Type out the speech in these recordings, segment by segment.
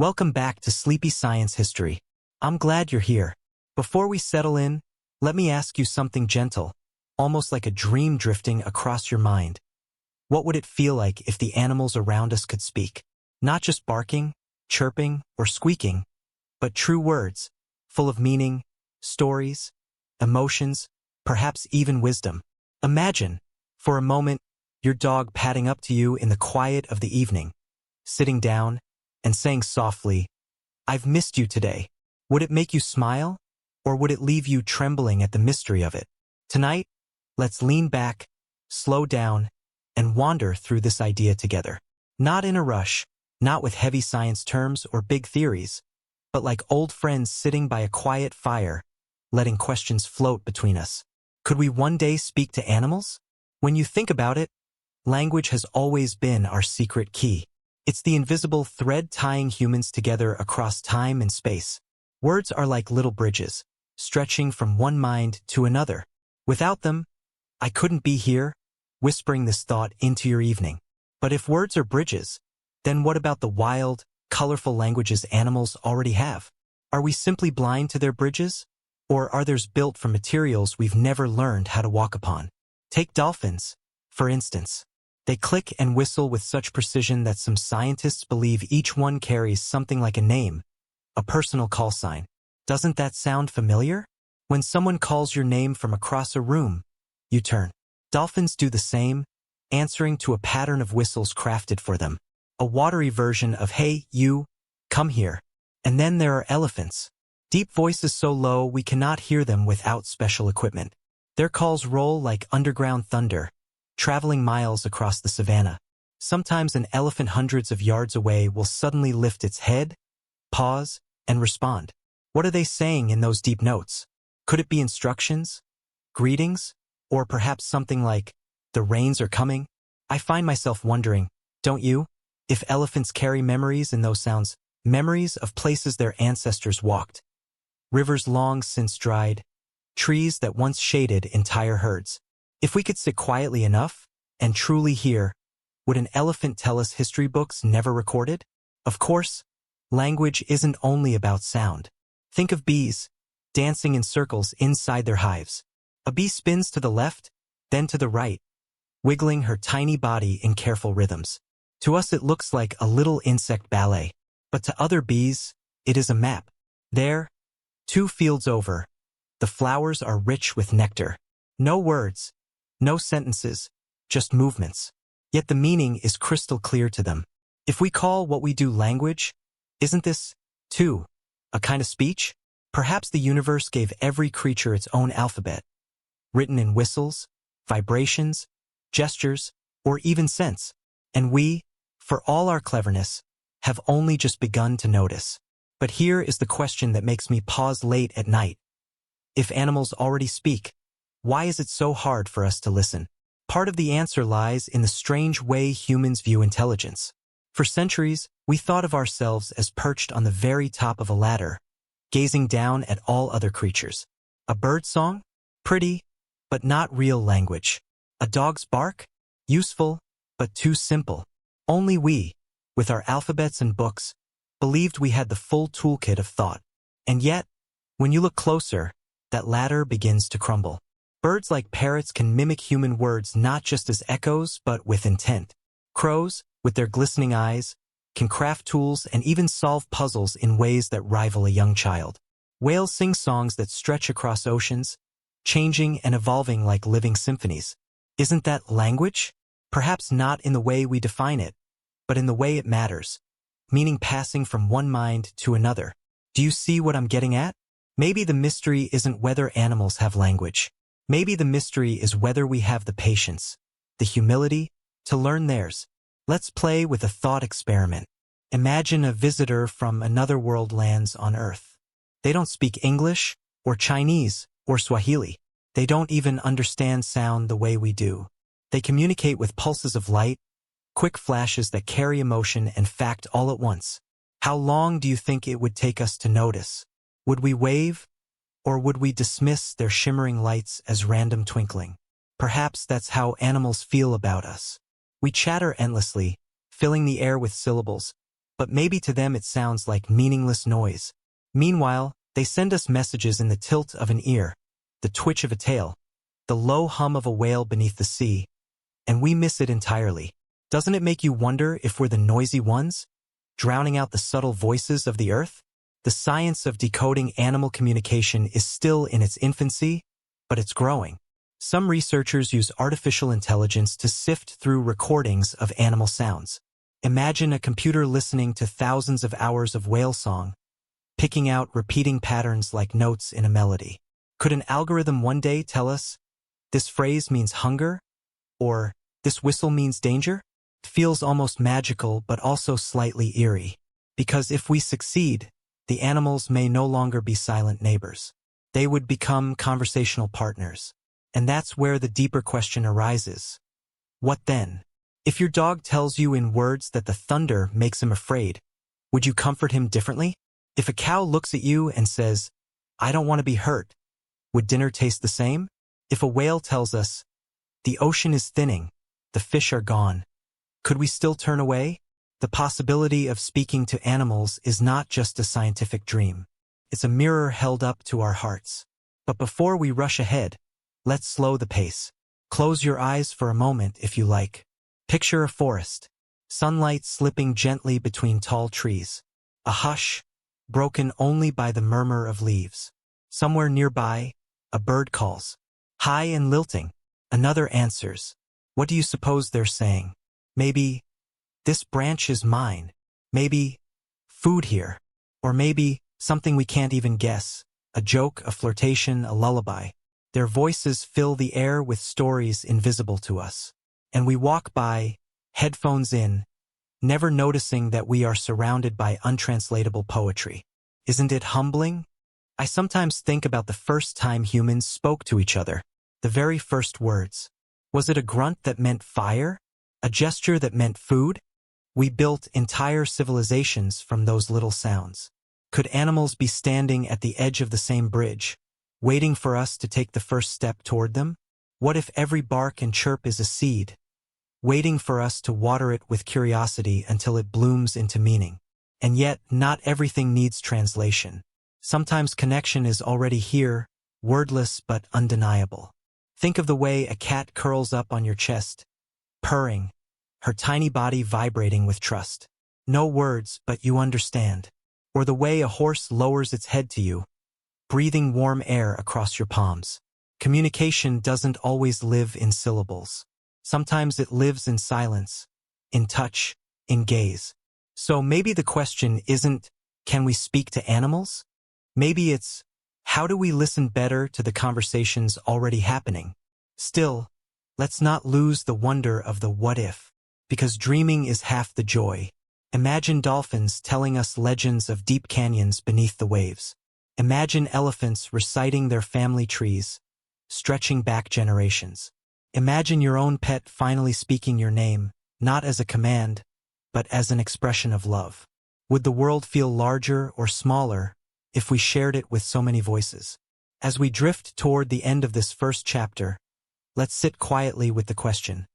Welcome back to Sleepy Science History. I'm glad you're here. Before we settle in, let me ask you something gentle, almost like a dream drifting across your mind. What would it feel like if the animals around us could speak? Not just barking, chirping, or squeaking, but true words, full of meaning, stories, emotions, perhaps even wisdom. Imagine, for a moment, your dog padding up to you in the quiet of the evening, sitting down, and saying softly, "I've missed you today." Would it make you smile, or would it leave you trembling at the mystery of it? Tonight, let's lean back, slow down, and wander through this idea together. Not in a rush, not with heavy science terms or big theories, but like old friends sitting by a quiet fire, letting questions float between us. Could we one day speak to animals? When you think about it, language has always been our secret key. It's the invisible thread tying humans together across time and space. Words are like little bridges, stretching from one mind to another. Without them, I couldn't be here, whispering this thought into your evening. But if words are bridges, then what about the wild, colorful languages animals already have? Are we simply blind to their bridges? Or are theirs built from materials we've never learned how to walk upon? Take dolphins, for instance. They click and whistle with such precision that some scientists believe each one carries something like a name, a personal call sign. Doesn't that sound familiar? When someone calls your name from across a room, you turn. Dolphins do the same, answering to a pattern of whistles crafted for them. A watery version of "Hey, you, come here." And then there are elephants. Deep voices so low we cannot hear them without special equipment. Their calls roll like underground thunder, traveling miles across the savannah. Sometimes an elephant hundreds of yards away will suddenly lift its head, pause, and respond. What are they saying in those deep notes? Could it be instructions, greetings, or perhaps something like, "The rains are coming"? I find myself wondering, don't you, if elephants carry memories in those sounds, memories of places their ancestors walked, rivers long since dried, trees that once shaded entire herds. If we could sit quietly enough and truly hear, would an elephant tell us history books never recorded? Of course, language isn't only about sound. Think of bees, dancing in circles inside their hives. A bee spins to the left, then to the right, wiggling her tiny body in careful rhythms. To us it looks like a little insect ballet, but to other bees, it is a map. There, 2 fields over, the flowers are rich with nectar. No words, no sentences, just movements. Yet the meaning is crystal clear to them. If we call what we do language, isn't this, too, a kind of speech? Perhaps the universe gave every creature its own alphabet, written in whistles, vibrations, gestures, or even scents. And we, for all our cleverness, have only just begun to notice. But here is the question that makes me pause late at night. If animals already speak, why is it so hard for us to listen? Part of the answer lies in the strange way humans view intelligence. For centuries, we thought of ourselves as perched on the very top of a ladder, gazing down at all other creatures. A bird song? Pretty, but not real language. A dog's bark? Useful, but too simple. Only we, with our alphabets and books, believed we had the full toolkit of thought. And yet, when you look closer, that ladder begins to crumble. Birds like parrots can mimic human words not just as echoes but with intent. Crows, with their glistening eyes, can craft tools and even solve puzzles in ways that rival a young child. Whales sing songs that stretch across oceans, changing and evolving like living symphonies. Isn't that language? Perhaps not in the way we define it, but in the way it matters, meaning passing from one mind to another. Do you see what I'm getting at? Maybe the mystery isn't whether animals have language. Maybe the mystery is whether we have the patience, the humility, to learn theirs. Let's play with a thought experiment. Imagine a visitor from another world lands on Earth. They don't speak English, or Chinese, or Swahili. They don't even understand sound the way we do. They communicate with pulses of light, quick flashes that carry emotion and fact all at once. How long do you think it would take us to notice? Would we wave? Or would we dismiss their shimmering lights as random twinkling? Perhaps that's how animals feel about us. We chatter endlessly, filling the air with syllables, but maybe to them it sounds like meaningless noise. Meanwhile, they send us messages in the tilt of an ear, the twitch of a tail, the low hum of a whale beneath the sea, and we miss it entirely. Doesn't it make you wonder if we're the noisy ones, drowning out the subtle voices of the earth? The science of decoding animal communication is still in its infancy, but it's growing. Some researchers use artificial intelligence to sift through recordings of animal sounds. Imagine a computer listening to thousands of hours of whale song, picking out repeating patterns like notes in a melody. Could an algorithm one day tell us, this phrase means hunger, or this whistle means danger? It feels almost magical, but also slightly eerie. Because if we succeed, the animals may no longer be silent neighbors. They would become conversational partners. And that's where the deeper question arises. What then? If your dog tells you in words that the thunder makes him afraid, would you comfort him differently? If a cow looks at you and says, I don't want to be hurt, would dinner taste the same? If a whale tells us, the ocean is thinning, the fish are gone, could we still turn away? The possibility of speaking to animals is not just a scientific dream. It's a mirror held up to our hearts. But before we rush ahead, let's slow the pace. Close your eyes for a moment if you like. Picture a forest, sunlight slipping gently between tall trees. A hush, broken only by the murmur of leaves. Somewhere nearby, a bird calls. High and lilting. Another answers. What do you suppose they're saying? Maybe, this branch is mine. Maybe, food here. Or maybe, something we can't even guess. A joke, a flirtation, a lullaby. Their voices fill the air with stories invisible to us. And we walk by, headphones in, never noticing that we are surrounded by untranslatable poetry. Isn't it humbling? I sometimes think about the first time humans spoke to each other. The very first words. Was it a grunt that meant fire? A gesture that meant food? We built entire civilizations from those little sounds. Could animals be standing at the edge of the same bridge, waiting for us to take the first step toward them? What if every bark and chirp is a seed, waiting for us to water it with curiosity until it blooms into meaning? And yet, not everything needs translation. Sometimes connection is already here, wordless but undeniable. Think of the way a cat curls up on your chest, purring, her tiny body vibrating with trust. No words, but you understand. Or the way a horse lowers its head to you, breathing warm air across your palms. Communication doesn't always live in syllables. Sometimes it lives in silence, in touch, in gaze. So maybe the question isn't, can we speak to animals? Maybe it's, how do we listen better to the conversations already happening? Still, let's not lose the wonder of the what if, because dreaming is half the joy. Imagine dolphins telling us legends of deep canyons beneath the waves. Imagine elephants reciting their family trees, stretching back generations. Imagine your own pet finally speaking your name, not as a command, but as an expression of love. Would the world feel larger or smaller if we shared it with so many voices? As we drift toward the end of this first chapter, let's sit quietly with the question,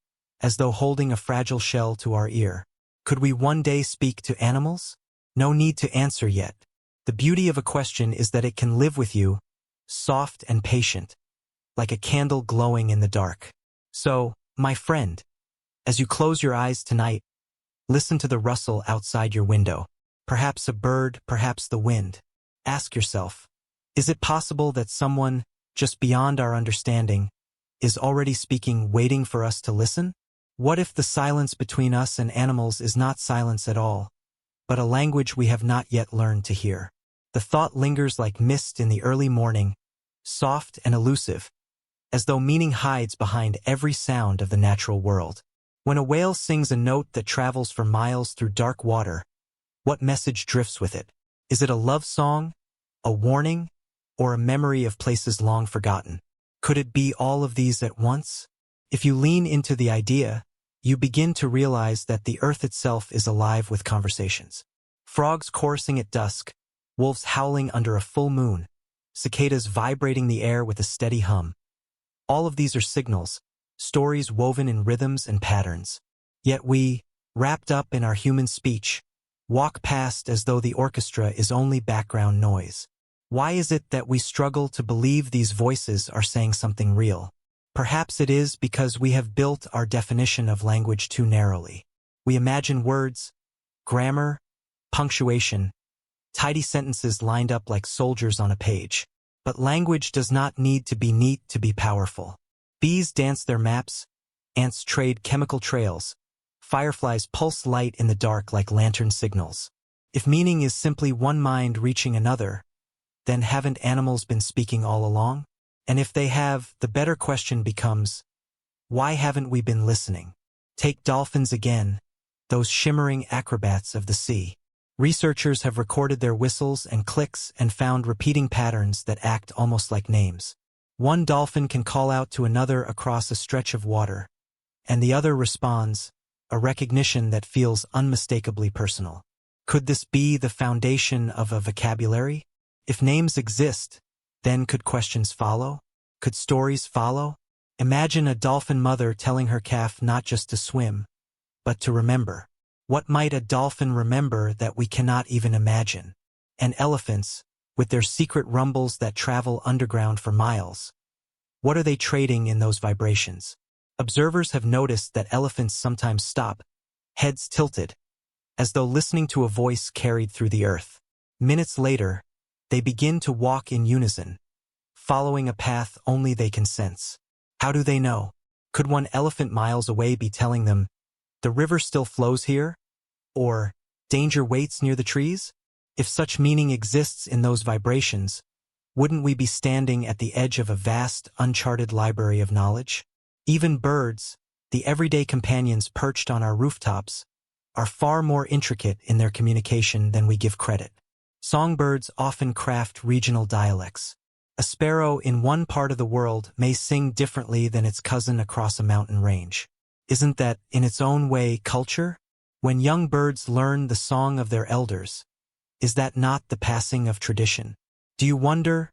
as though holding a fragile shell to our ear. Could we one day speak to animals? No need to answer yet. The beauty of a question is that it can live with you, soft and patient, like a candle glowing in the dark. So, my friend, as you close your eyes tonight, listen to the rustle outside your window. Perhaps a bird, perhaps the wind. Ask yourself, is it possible that someone, just beyond our understanding, is already speaking, waiting for us to listen? What if the silence between us and animals is not silence at all, but a language we have not yet learned to hear? The thought lingers like mist in the early morning, soft and elusive, as though meaning hides behind every sound of the natural world. When a whale sings a note that travels for miles through dark water, what message drifts with it? Is it a love song, a warning, or a memory of places long forgotten? Could it be all of these at once? If you lean into the idea, you begin to realize that the earth itself is alive with conversations. Frogs chorusing at dusk, wolves howling under a full moon, cicadas vibrating the air with a steady hum. All of these are signals, stories woven in rhythms and patterns. Yet we, wrapped up in our human speech, walk past as though the orchestra is only background noise. Why is it that we struggle to believe these voices are saying something real? Perhaps it is because we have built our definition of language too narrowly. We imagine words, grammar, punctuation, tidy sentences lined up like soldiers on a page. But language does not need to be neat to be powerful. Bees dance their maps, ants trade chemical trails, fireflies pulse light in the dark like lantern signals. If meaning is simply one mind reaching another, then haven't animals been speaking all along? And if they have, the better question becomes, why haven't we been listening? Take dolphins again, those shimmering acrobats of the sea. Researchers have recorded their whistles and clicks and found repeating patterns that act almost like names. One dolphin can call out to another across a stretch of water, and the other responds, a recognition that feels unmistakably personal. Could this be the foundation of a vocabulary? If names exist, then could questions follow? Could stories follow? Imagine a dolphin mother telling her calf not just to swim, but to remember. What might a dolphin remember that we cannot even imagine? And elephants, with their secret rumbles that travel underground for miles. What are they trading in those vibrations? Observers have noticed that elephants sometimes stop, heads tilted, as though listening to a voice carried through the earth. Minutes later, they begin to walk in unison, following a path only they can sense. How do they know? Could one elephant miles away be telling them, the river still flows here? Or, danger waits near the trees? If such meaning exists in those vibrations, wouldn't we be standing at the edge of a vast, uncharted library of knowledge? Even birds, the everyday companions perched on our rooftops, are far more intricate in their communication than we give credit. Songbirds often craft regional dialects. A sparrow in one part of the world may sing differently than its cousin across a mountain range. Isn't that, in its own way, culture? When young birds learn the song of their elders, is that not the passing of tradition? Do you wonder,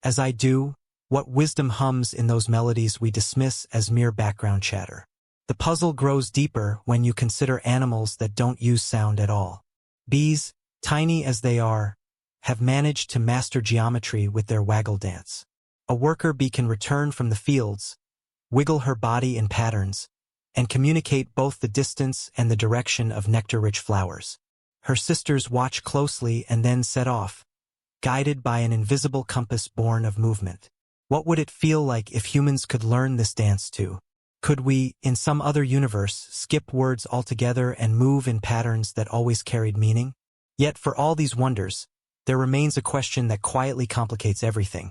as I do, what wisdom hums in those melodies we dismiss as mere background chatter? The puzzle grows deeper when you consider animals that don't use sound at all. Bees, tiny as they are, have managed to master geometry with their waggle dance. A worker bee can return from the fields, wiggle her body in patterns, and communicate both the distance and the direction of nectar-rich flowers. Her sisters watch closely and then set off, guided by an invisible compass born of movement. What would it feel like if humans could learn this dance too? Could we, in some other universe, skip words altogether and move in patterns that always carried meaning? Yet for all these wonders, there remains a question that quietly complicates everything.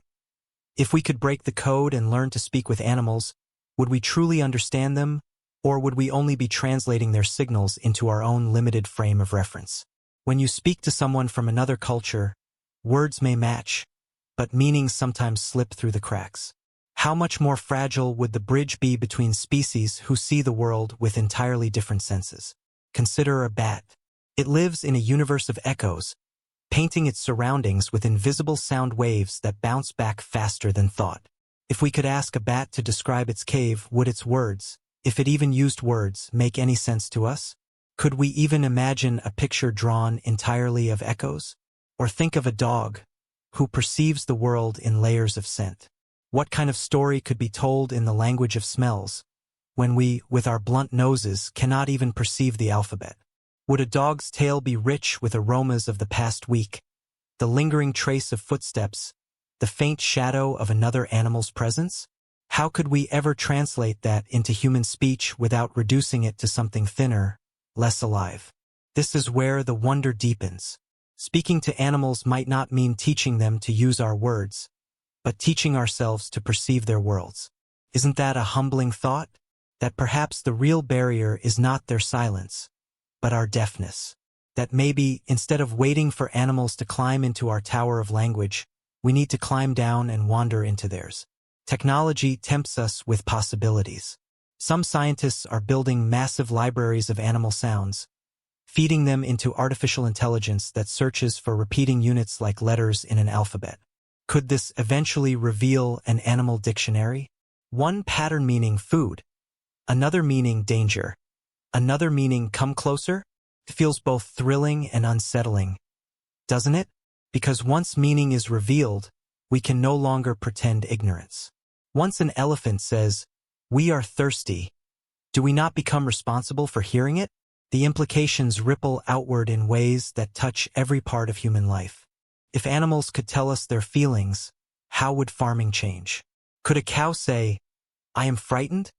If we could break the code and learn to speak with animals, would we truly understand them? Or would we only be translating their signals into our own limited frame of reference? When you speak to someone from another culture, words may match, but meanings sometimes slip through the cracks. How much more fragile would the bridge be between species who see the world with entirely different senses? Consider a bat. It lives in a universe of echoes, painting its surroundings with invisible sound waves that bounce back faster than thought. If we could ask a bat to describe its cave, would its words, if it even used words, make any sense to us? Could we even imagine a picture drawn entirely of echoes? Or think of a dog, who perceives the world in layers of scent. What kind of story could be told in the language of smells, when we, with our blunt noses, cannot even perceive the alphabet? Would a dog's tail be rich with aromas of the past week, the lingering trace of footsteps, the faint shadow of another animal's presence? How could we ever translate that into human speech without reducing it to something thinner, less alive? This is where the wonder deepens. Speaking to animals might not mean teaching them to use our words, but teaching ourselves to perceive their worlds. Isn't that a humbling thought? That perhaps the real barrier is not their silence, but our deafness. That maybe, instead of waiting for animals to climb into our tower of language, we need to climb down and wander into theirs. Technology tempts us with possibilities. Some scientists are building massive libraries of animal sounds, feeding them into artificial intelligence that searches for repeating units like letters in an alphabet. Could this eventually reveal an animal dictionary? One pattern meaning food, another meaning danger, another meaning come closer? It feels both thrilling and unsettling, doesn't it? Because once meaning is revealed, we can no longer pretend ignorance. Once an elephant says, "We are thirsty," do we not become responsible for hearing it? The implications ripple outward in ways that touch every part of human life. If animals could tell us their feelings, how would farming change? Could a cow say, "I am frightened"?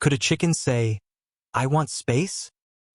Could a chicken say, "I want space"?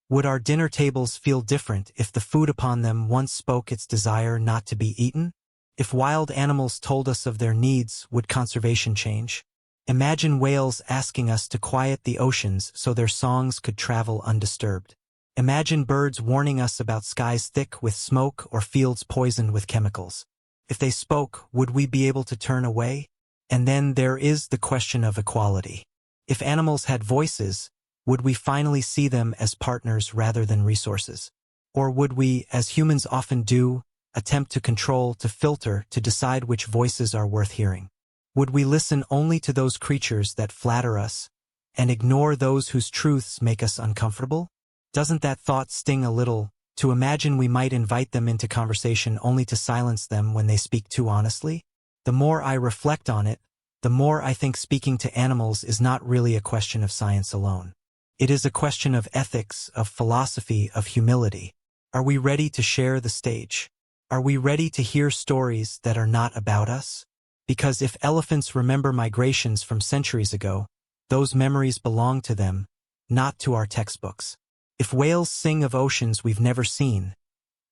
Would our dinner tables feel different if the food upon them once spoke its desire not to be eaten? If wild animals told us of their needs, would conservation change? Imagine whales asking us to quiet the oceans so their songs could travel undisturbed. Imagine birds warning us about skies thick with smoke or fields poisoned with chemicals. If they spoke, would we be able to turn away? And then there is the question of equality. If animals had voices, would we finally see them as partners rather than resources? Or would we, as humans often do, attempt to control, to filter, to decide which voices are worth hearing? Would we listen only to those creatures that flatter us and ignore those whose truths make us uncomfortable? Doesn't that thought sting a little, to imagine we might invite them into conversation only to silence them when they speak too honestly? The more I reflect on it, the more I think speaking to animals is not really a question of science alone. It is a question of ethics, of philosophy, of humility. Are we ready to share the stage? Are we ready to hear stories that are not about us? Because if elephants remember migrations from centuries ago, those memories belong to them, not to our textbooks. If whales sing of oceans we've never seen,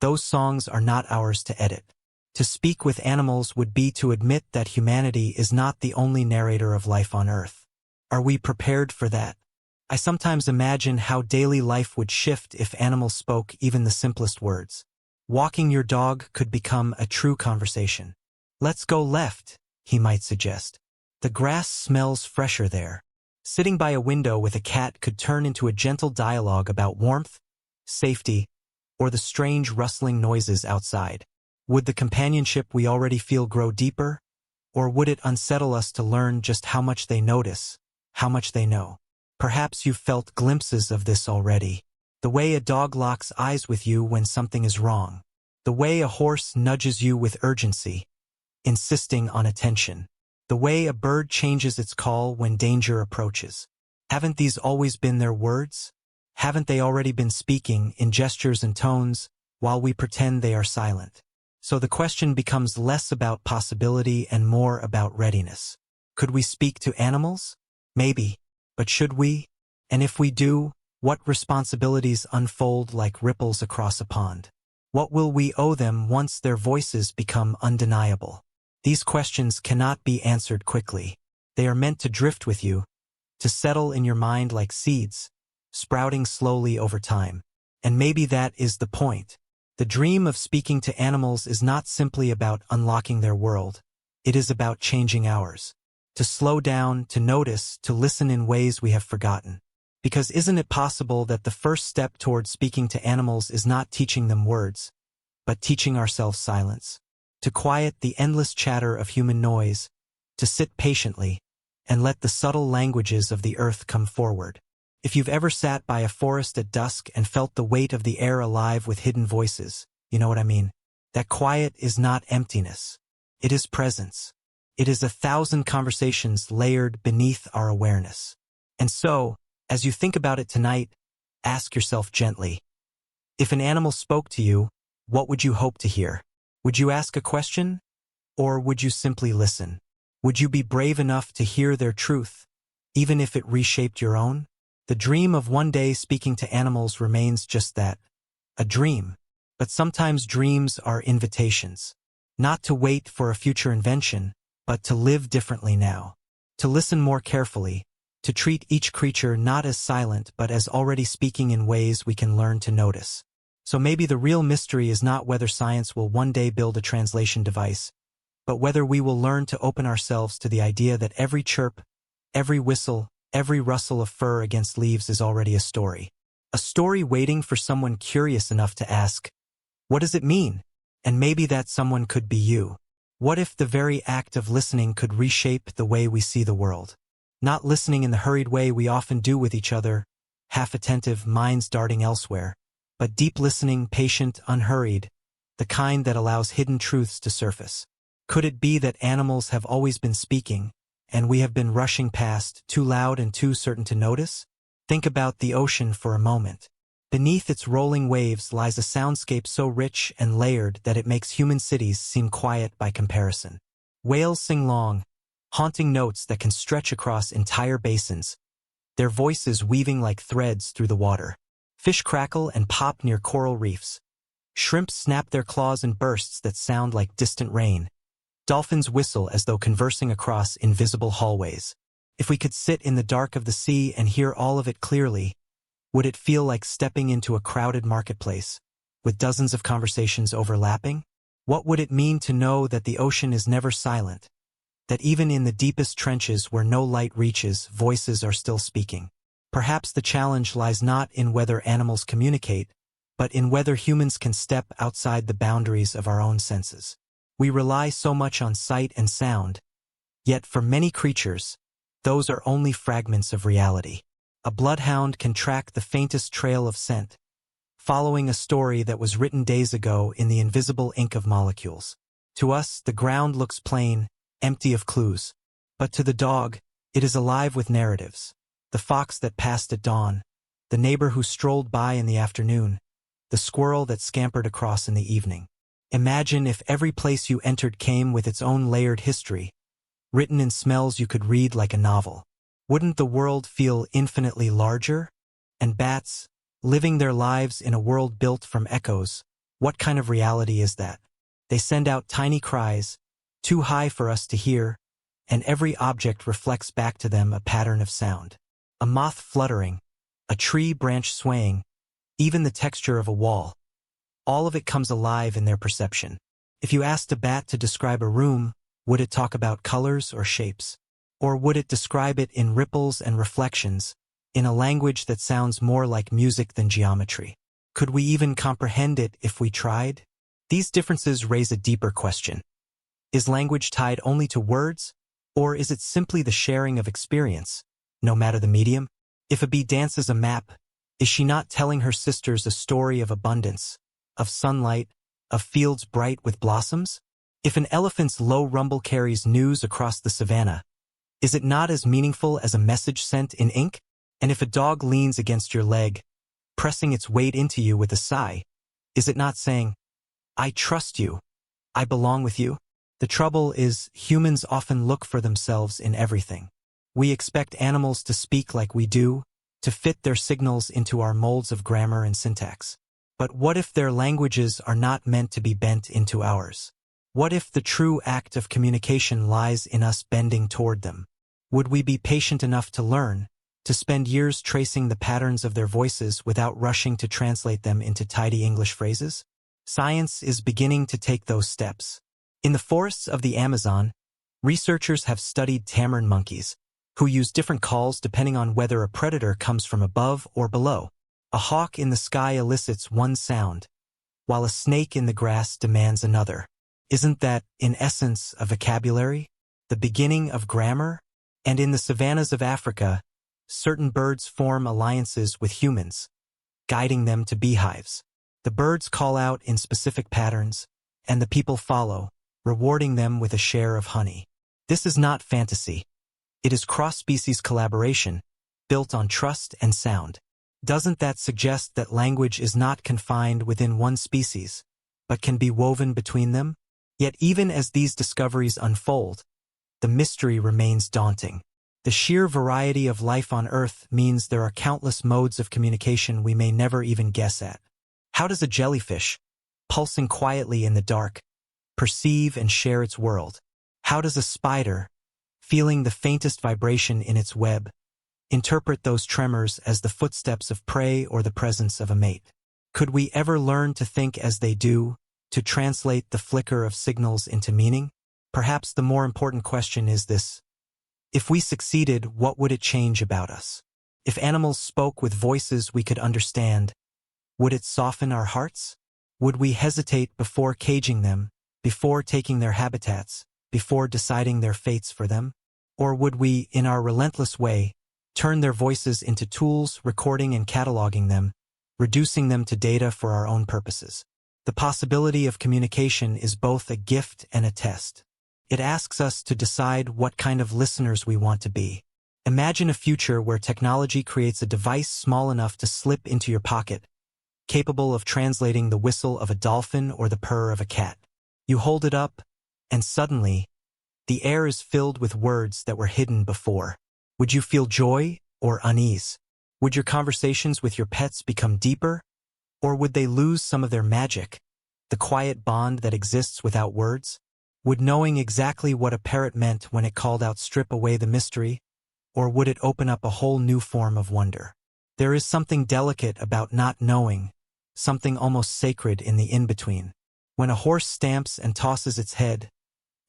those songs are not ours to edit. To speak with animals would be to admit that humanity is not the only narrator of life on Earth. Are we prepared for that? I sometimes imagine how daily life would shift if animals spoke even the simplest words. Walking your dog could become a true conversation. "Let's go left," he might suggest. "The grass smells fresher there." Sitting by a window with a cat could turn into a gentle dialogue about warmth, safety, or the strange rustling noises outside. Would the companionship we already feel grow deeper, or would it unsettle us to learn just how much they notice, how much they know? Perhaps you've felt glimpses of this already. The way a dog locks eyes with you when something is wrong. The way a horse nudges you with urgency, insisting on attention. The way a bird changes its call when danger approaches. Haven't these always been their words? Haven't they already been speaking in gestures and tones while we pretend they are silent? So the question becomes less about possibility and more about readiness. Could we speak to animals? Maybe. But should we? And if we do, what responsibilities unfold like ripples across a pond? What will we owe them once their voices become undeniable? These questions cannot be answered quickly. They are meant to drift with you, to settle in your mind like seeds, sprouting slowly over time. And maybe that is the point. The dream of speaking to animals is not simply about unlocking their world. It is about changing ours. To slow down, to notice, to listen in ways we have forgotten. Because isn't it possible that the first step toward speaking to animals is not teaching them words, but teaching ourselves silence? To quiet the endless chatter of human noise, to sit patiently, and let the subtle languages of the earth come forward. If you've ever sat by a forest at dusk and felt the weight of the air alive with hidden voices, you know what I mean? That quiet is not emptiness. It is presence. It is 1,000 conversations layered beneath our awareness. And so, as you think about it tonight, ask yourself gently, if an animal spoke to you, what would you hope to hear? Would you ask a question? Or would you simply listen? Would you be brave enough to hear their truth, even if it reshaped your own? The dream of one day speaking to animals remains just that, a dream. But sometimes dreams are invitations. Not to wait for a future invention, but to live differently now. To listen more carefully, to treat each creature not as silent but as already speaking in ways we can learn to notice. So maybe the real mystery is not whether science will one day build a translation device, but whether we will learn to open ourselves to the idea that every chirp, every whistle, every rustle of fur against leaves is already a story. A story waiting for someone curious enough to ask, what does it mean? And maybe that someone could be you. What if the very act of listening could reshape the way we see the world? Not listening in the hurried way we often do with each other, half attentive, minds darting elsewhere, but deep listening, patient, unhurried, the kind that allows hidden truths to surface. Could it be that animals have always been speaking, and we have been rushing past, too loud and too certain to notice? Think about the ocean for a moment. Beneath its rolling waves lies a soundscape so rich and layered that it makes human cities seem quiet by comparison. Whales sing long, haunting notes that can stretch across entire basins, their voices weaving like threads through the water. Fish crackle and pop near coral reefs. Shrimp snap their claws in bursts that sound like distant rain. Dolphins whistle as though conversing across invisible hallways. If we could sit in the dark of the sea and hear all of it clearly, would it feel like stepping into a crowded marketplace, with dozens of conversations overlapping? What would it mean to know that the ocean is never silent, that even in the deepest trenches where no light reaches, voices are still speaking? Perhaps the challenge lies not in whether animals communicate, but in whether humans can step outside the boundaries of our own senses. We rely so much on sight and sound, yet for many creatures, those are only fragments of reality. A bloodhound can track the faintest trail of scent, following a story that was written days ago in the invisible ink of molecules. To us, the ground looks plain, empty of clues. But to the dog, it is alive with narratives. The fox that passed at dawn, the neighbor who strolled by in the afternoon, the squirrel that scampered across in the evening. Imagine if every place you entered came with its own layered history, written in smells you could read like a novel. Wouldn't the world feel infinitely larger? And bats, living their lives in a world built from echoes, what kind of reality is that? They send out tiny cries, too high for us to hear, and every object reflects back to them a pattern of sound. A moth fluttering, a tree branch swaying, even the texture of a wall. All of it comes alive in their perception. If you asked a bat to describe a room, would it talk about colors or shapes? Or would it describe it in ripples and reflections, in a language that sounds more like music than geometry? Could we even comprehend it if we tried? These differences raise a deeper question. Is language tied only to words, or is it simply the sharing of experience, no matter the medium? If a bee dances a map, is she not telling her sisters a story of abundance, of sunlight, of fields bright with blossoms? If an elephant's low rumble carries news across the savannah, is it not as meaningful as a message sent in ink? And if a dog leans against your leg, pressing its weight into you with a sigh, is it not saying, "I trust you, I belong with you"? The trouble is, humans often look for themselves in everything. We expect animals to speak like we do, to fit their signals into our molds of grammar and syntax. But what if their languages are not meant to be bent into ours? What if the true act of communication lies in us bending toward them? Would we be patient enough to learn, to spend years tracing the patterns of their voices without rushing to translate them into tidy English phrases? Science is beginning to take those steps. In the forests of the Amazon, researchers have studied tamarin monkeys, who use different calls depending on whether a predator comes from above or below. A hawk in the sky elicits one sound, while a snake in the grass demands another. Isn't that, in essence, a vocabulary? The beginning of grammar? And in the savannas of Africa, certain birds form alliances with humans, guiding them to beehives. The birds call out in specific patterns, and the people follow, rewarding them with a share of honey. This is not fantasy. It is cross-species collaboration, built on trust and sound. Doesn't that suggest that language is not confined within one species, but can be woven between them? Yet even as these discoveries unfold, the mystery remains daunting. The sheer variety of life on Earth means there are countless modes of communication we may never even guess at. How does a jellyfish, pulsing quietly in the dark, perceive and share its world? How does a spider, feeling the faintest vibration in its web, interpret those tremors as the footsteps of prey or the presence of a mate? Could we ever learn to think as they do, to translate the flicker of signals into meaning? Perhaps the more important question is this: if we succeeded, what would it change about us? If animals spoke with voices we could understand, would it soften our hearts? Would we hesitate before caging them, before taking their habitats, before deciding their fates for them? Or would we, in our relentless way, turn their voices into tools, recording and cataloging them, reducing them to data for our own purposes. The possibility of communication is both a gift and a test. It asks us to decide what kind of listeners we want to be. Imagine a future where technology creates a device small enough to slip into your pocket, capable of translating the whistle of a dolphin or the purr of a cat. You hold it up, and suddenly, the air is filled with words that were hidden before. Would you feel joy or unease? Would your conversations with your pets become deeper, or would they lose some of their magic, the quiet bond that exists without words? Would knowing exactly what a parrot meant when it called out strip away the mystery, or would it open up a whole new form of wonder? There is something delicate about not knowing, something almost sacred in the in-between. When a horse stamps and tosses its head,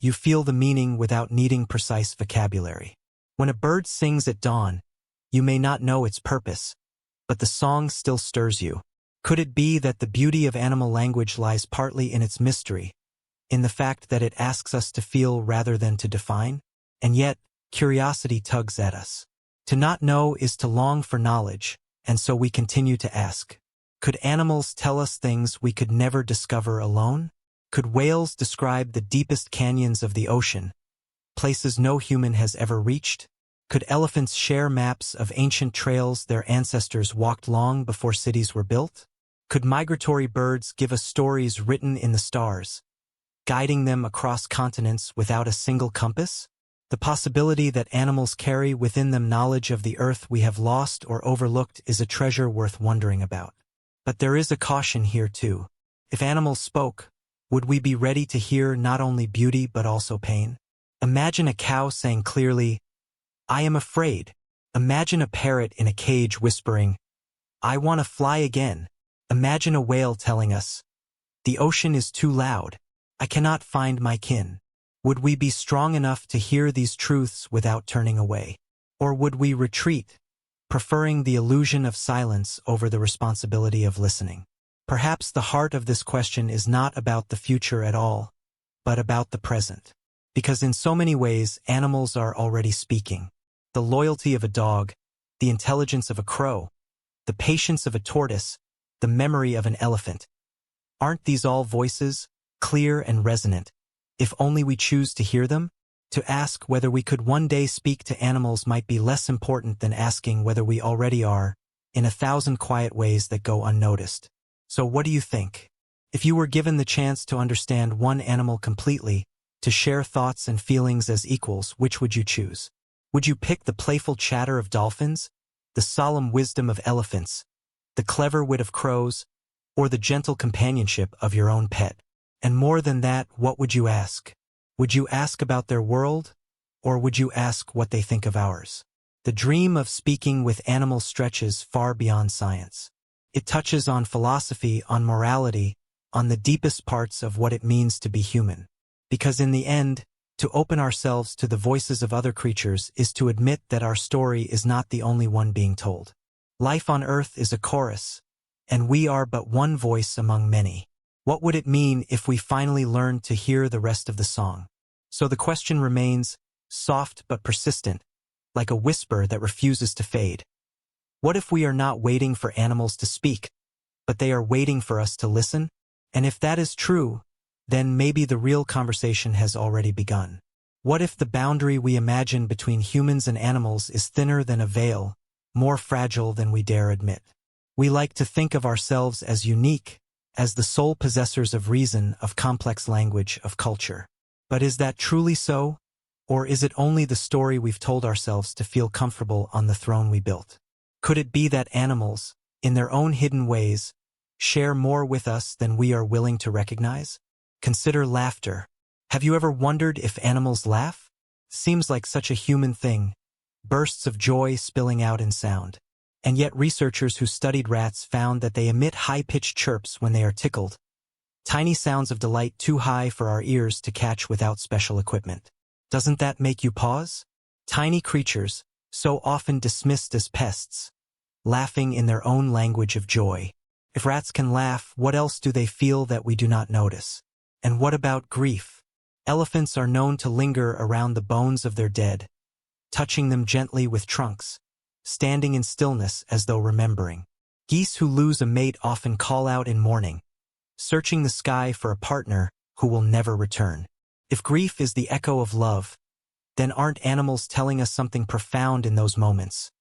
you feel the meaning without needing precise vocabulary. When a bird sings at dawn, you may not know its purpose, but the song still stirs you. Could it be that the beauty of animal language lies partly in its mystery, in the fact that it asks us to feel rather than to define? And yet, curiosity tugs at us. To not know is to long for knowledge, and so we continue to ask. Could animals tell us things we could never discover alone? Could whales describe the deepest canyons of the ocean, places no human has ever reached? Could elephants share maps of ancient trails their ancestors walked long before cities were built? Could migratory birds give us stories written in the stars, guiding them across continents without a single compass? The possibility that animals carry within them knowledge of the earth we have lost or overlooked is a treasure worth wondering about. But there is a caution here too. If animals spoke, would we be ready to hear not only beauty but also pain? Imagine a cow saying clearly, "I am afraid." Imagine a parrot in a cage whispering, "I want to fly again." Imagine a whale telling us, "The ocean is too loud. I cannot find my kin." Would we be strong enough to hear these truths without turning away? Or would we retreat, preferring the illusion of silence over the responsibility of listening? Perhaps the heart of this question is not about the future at all, but about the present. Because in so many ways, animals are already speaking. The loyalty of a dog, the intelligence of a crow, the patience of a tortoise, the memory of an elephant. Aren't these all voices, clear and resonant, if only we choose to hear them? To ask whether we could one day speak to animals might be less important than asking whether we already are, in 1,000 quiet ways that go unnoticed. So what do you think? If you were given the chance to understand one animal completely, to share thoughts and feelings as equals, which would you choose? Would you pick the playful chatter of dolphins, the solemn wisdom of elephants, the clever wit of crows, or the gentle companionship of your own pet? And more than that, what would you ask? Would you ask about their world, or would you ask what they think of ours? The dream of speaking with animals stretches far beyond science. It touches on philosophy, on morality, on the deepest parts of what it means to be human. Because in the end, to open ourselves to the voices of other creatures is to admit that our story is not the only one being told. Life on Earth is a chorus, and we are but one voice among many. What would it mean if we finally learned to hear the rest of the song? So the question remains, soft but persistent, like a whisper that refuses to fade. What if we are not waiting for animals to speak, but they are waiting for us to listen? And if that is true, then maybe the real conversation has already begun. What if the boundary we imagine between humans and animals is thinner than a veil, more fragile than we dare admit? We like to think of ourselves as unique, as the sole possessors of reason, of complex language, of culture. But is that truly so? Or is it only the story we've told ourselves to feel comfortable on the throne we built? Could it be that animals, in their own hidden ways, share more with us than we are willing to recognize? Consider laughter. Have you ever wondered if animals laugh? Seems like such a human thing, bursts of joy spilling out in sound. And yet researchers who studied rats found that they emit high-pitched chirps when they are tickled, tiny sounds of delight too high for our ears to catch without special equipment. Doesn't that make you pause? Tiny creatures, so often dismissed as pests, laughing in their own language of joy. If rats can laugh, what else do they feel that we do not notice? And what about grief? Elephants are known to linger around the bones of their dead, touching them gently with trunks, standing in stillness as though remembering. Geese who lose a mate often call out in mourning, searching the sky for a partner who will never return. If grief is the echo of love, then aren't animals telling us something profound in those moments?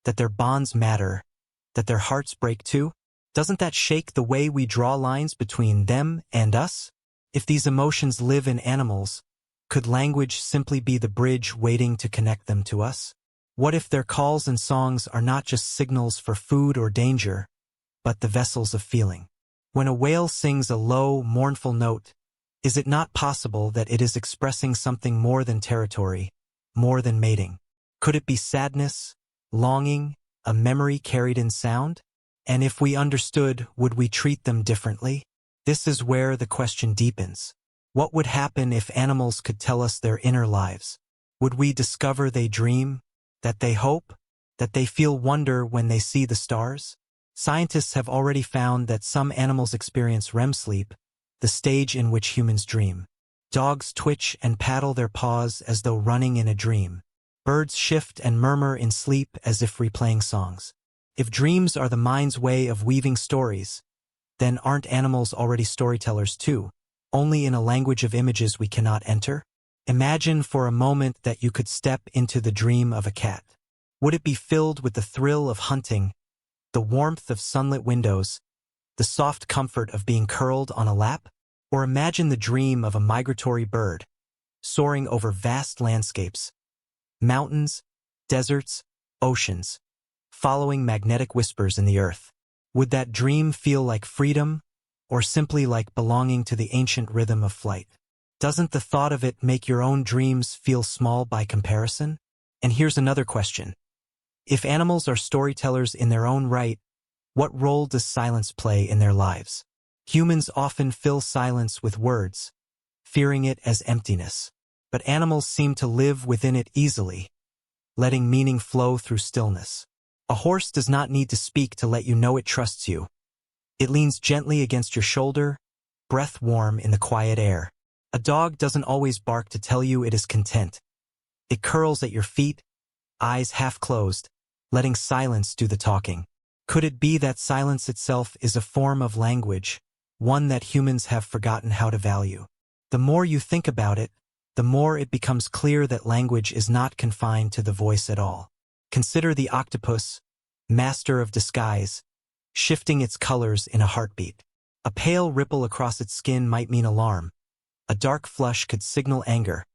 That their bonds matter, that their hearts break too? Doesn't that shake the way we draw lines between them and us? If these emotions live in animals, could language simply be the bridge waiting to connect them to us? What if their calls and songs are not just signals for food or danger, but the vessels of feeling? When a whale sings a low, mournful note, is it not possible that it is expressing something more than territory, more than mating? Could it be sadness, longing, a memory carried in sound? And if we understood, would we treat them differently? This is where the question deepens. What would happen if animals could tell us their inner lives? Would we discover they dream, that they hope, that they feel wonder when they see the stars? Scientists have already found that some animals experience REM sleep, the stage in which humans dream. Dogs twitch and paddle their paws as though running in a dream. Birds shift and murmur in sleep as if replaying songs. If dreams are the mind's way of weaving stories, then aren't animals already storytellers too, only in a language of images we cannot enter? Imagine for a moment that you could step into the dream of a cat. Would it be filled with the thrill of hunting, the warmth of sunlit windows, the soft comfort of being curled on a lap? Or imagine the dream of a migratory bird, soaring over vast landscapes, mountains, deserts, oceans, following magnetic whispers in the earth. Would that dream feel like freedom, or simply like belonging to the ancient rhythm of flight? Doesn't the thought of it make your own dreams feel small by comparison? And here's another question. If animals are storytellers in their own right, what role does silence play in their lives? Humans often fill silence with words, fearing it as emptiness. But animals seem to live within it easily, letting meaning flow through stillness. A horse does not need to speak to let you know it trusts you. It leans gently against your shoulder, breath warm in the quiet air. A dog doesn't always bark to tell you it is content. It curls at your feet, eyes half closed, letting silence do the talking. Could it be that silence itself is a form of language, one that humans have forgotten how to value? The more you think about it, the more it becomes clear that language is not confined to the voice at all. Consider the octopus, master of disguise, shifting its colors in a heartbeat. A pale ripple across its skin might mean alarm. A dark flush could signal anger.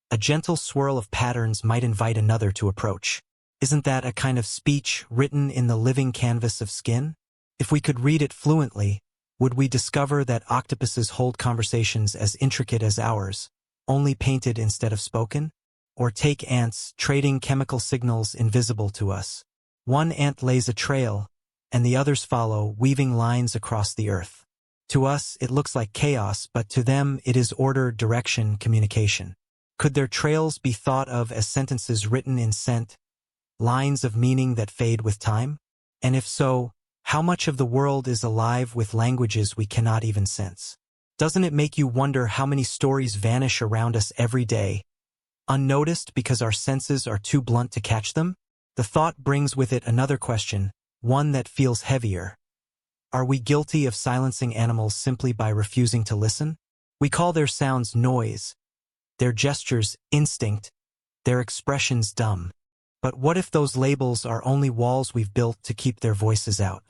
A gentle swirl of patterns might invite another to approach. Isn't that a kind of speech written in the living canvas of skin? If we could read it fluently, would we discover that octopuses hold conversations as intricate as ours, only painted instead of spoken? Or take ants, trading chemical signals invisible to us. One ant lays a trail, and the others follow, weaving lines across the earth. To us, it looks like chaos, but to them it is order, direction, communication. Could their trails be thought of as sentences written in scent, lines of meaning that fade with time? And if so, how much of the world is alive with languages we cannot even sense? Doesn't it make you wonder how many stories vanish around us every day, unnoticed because our senses are too blunt to catch them? The thought brings with it another question, one that feels heavier. Are we guilty of silencing animals simply by refusing to listen? We call their sounds noise, their gestures instinct, their expressions dumb. But what if those labels are only walls we've built to keep their voices out?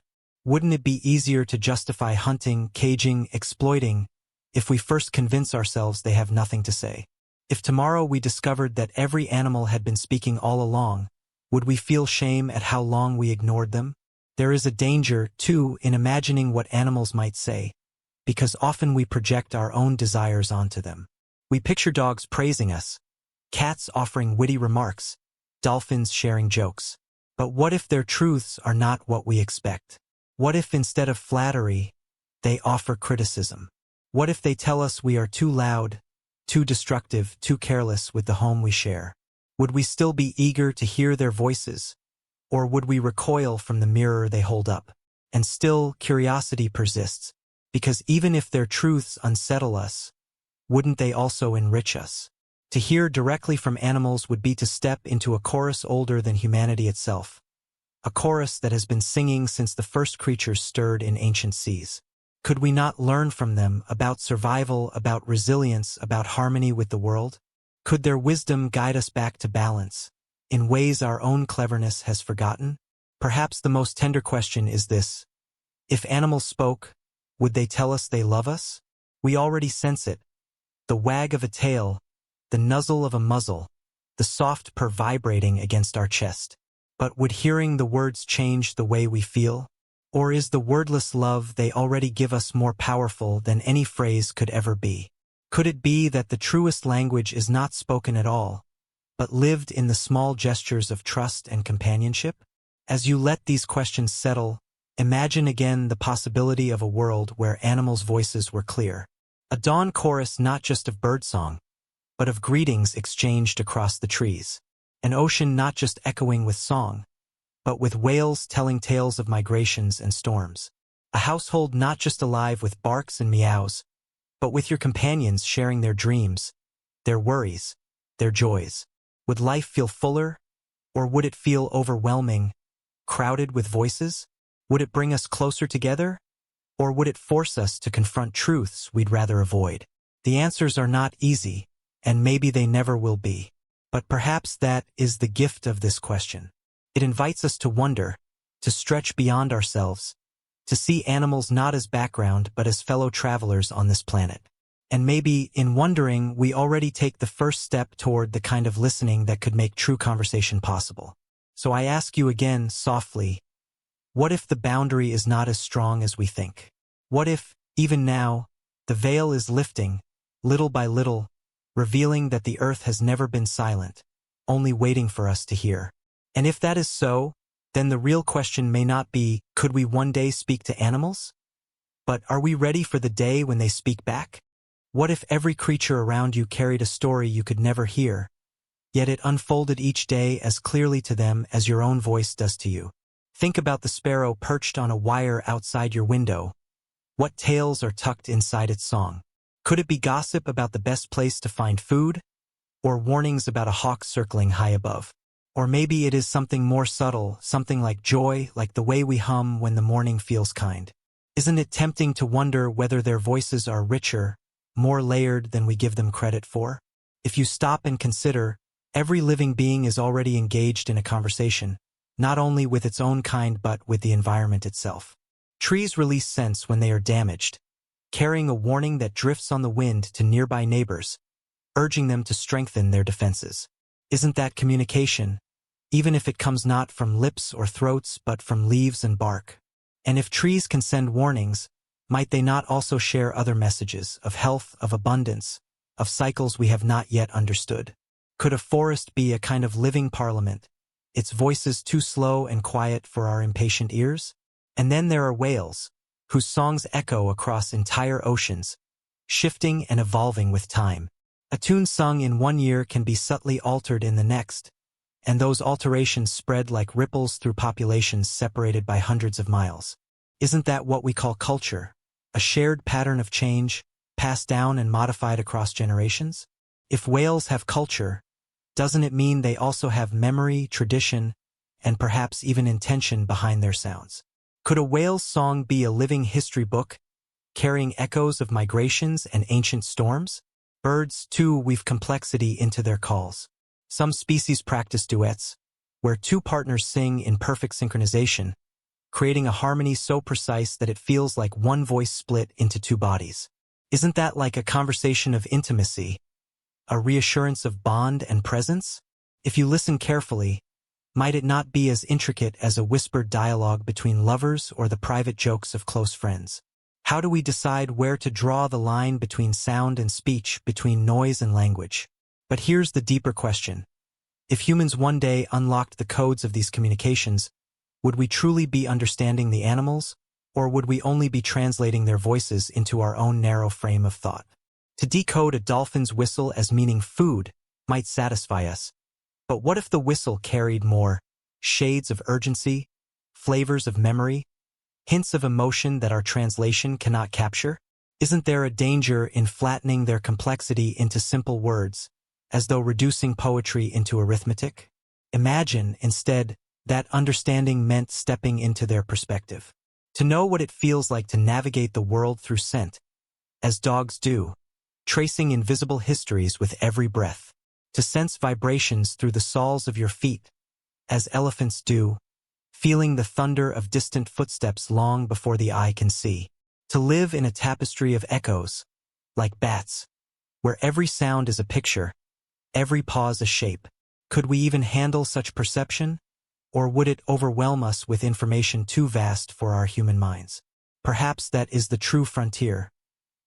Wouldn't it be easier to justify hunting, caging, exploiting, if we first convince ourselves they have nothing to say? If tomorrow we discovered that every animal had been speaking all along, would we feel shame at how long we ignored them? There is a danger, too, in imagining what animals might say, because often we project our own desires onto them. We picture dogs praising us, cats offering witty remarks, dolphins sharing jokes. But what if their truths are not what we expect? What if instead of flattery, they offer criticism? What if they tell us we are too loud, too destructive, too careless with the home we share? Would we still be eager to hear their voices? Or would we recoil from the mirror they hold up? And still, curiosity persists, because even if their truths unsettle us, wouldn't they also enrich us? To hear directly from animals would be to step into a chorus older than humanity itself, a chorus that has been singing since the first creatures stirred in ancient seas. Could we not learn from them about survival, about resilience, about harmony with the world? Could their wisdom guide us back to balance, in ways our own cleverness has forgotten? Perhaps the most tender question is this: if animals spoke, would they tell us they love us? We already sense it. The wag of a tail, the nuzzle of a muzzle, the soft purr vibrating against our chest. But would hearing the words change the way we feel? Or is the wordless love they already give us more powerful than any phrase could ever be? Could it be that the truest language is not spoken at all, but lived in the small gestures of trust and companionship? As you let these questions settle, imagine again the possibility of a world where animals' voices were clear. A dawn chorus not just of birdsong, but of greetings exchanged across the trees. An ocean not just echoing with song, but with whales telling tales of migrations and storms. A household not just alive with barks and meows, but with your companions sharing their dreams, their worries, their joys. Would life feel fuller, or would it feel overwhelming, crowded with voices? Would it bring us closer together, or would it force us to confront truths we'd rather avoid? The answers are not easy, and maybe they never will be. But perhaps that is the gift of this question. It invites us to wonder, to stretch beyond ourselves, to see animals not as background but as fellow travelers on this planet. And maybe, in wondering, we already take the first step toward the kind of listening that could make true conversation possible. So I ask you again, softly, what if the boundary is not as strong as we think? What if, even now, the veil is lifting, little by little, revealing that the earth has never been silent, only waiting for us to hear? And if that is so, then the real question may not be, could we one day speak to animals? But are we ready for the day when they speak back? What if every creature around you carried a story you could never hear, yet it unfolded each day as clearly to them as your own voice does to you? Think about the sparrow perched on a wire outside your window. What tales are tucked inside its song? Could it be gossip about the best place to find food, or warnings about a hawk circling high above? Or maybe it is something more subtle, something like joy, like the way we hum when the morning feels kind. Isn't it tempting to wonder whether their voices are richer, more layered than we give them credit for? If you stop and consider, every living being is already engaged in a conversation, not only with its own kind but with the environment itself. Trees release scents when they are damaged, carrying a warning that drifts on the wind to nearby neighbors, urging them to strengthen their defenses. Isn't that communication, even if it comes not from lips or throats but from leaves and bark? And if trees can send warnings, might they not also share other messages of health, of abundance, of cycles we have not yet understood? Could a forest be a kind of living parliament, its voices too slow and quiet for our impatient ears? And then there are whales, whose songs echo across entire oceans, shifting and evolving with time. A tune sung in one year can be subtly altered in the next, and those alterations spread like ripples through populations separated by hundreds of miles. Isn't that what we call culture? A shared pattern of change, passed down and modified across generations? If whales have culture, doesn't it mean they also have memory, tradition, and perhaps even intention behind their sounds? Could a whale's song be a living history book, carrying echoes of migrations and ancient storms? Birds, too, weave complexity into their calls. Some species practice duets, where two partners sing in perfect synchronization, creating a harmony so precise that it feels like one voice split into two bodies. Isn't that like a conversation of intimacy, a reassurance of bond and presence? If you listen carefully, might it not be as intricate as a whispered dialogue between lovers or the private jokes of close friends? How do we decide where to draw the line between sound and speech, between noise and language? But here's the deeper question. If humans one day unlocked the codes of these communications, would we truly be understanding the animals, or would we only be translating their voices into our own narrow frame of thought? To decode a dolphin's whistle as meaning food might satisfy us, but what if the whistle carried more shades of urgency, flavors of memory, hints of emotion that our translation cannot capture? Isn't there a danger in flattening their complexity into simple words, as though reducing poetry into arithmetic? Imagine, instead, That understanding meant stepping into their perspective. To know what it feels like to navigate the world through scent, as dogs do, tracing invisible histories with every breath. To sense vibrations through the soles of your feet, as elephants do, feeling the thunder of distant footsteps long before the eye can see. To live in a tapestry of echoes, like bats, where every sound is a picture, every pause a shape. Could we even handle such perception? Or would it overwhelm us with information too vast for our human minds? Perhaps that is the true frontier.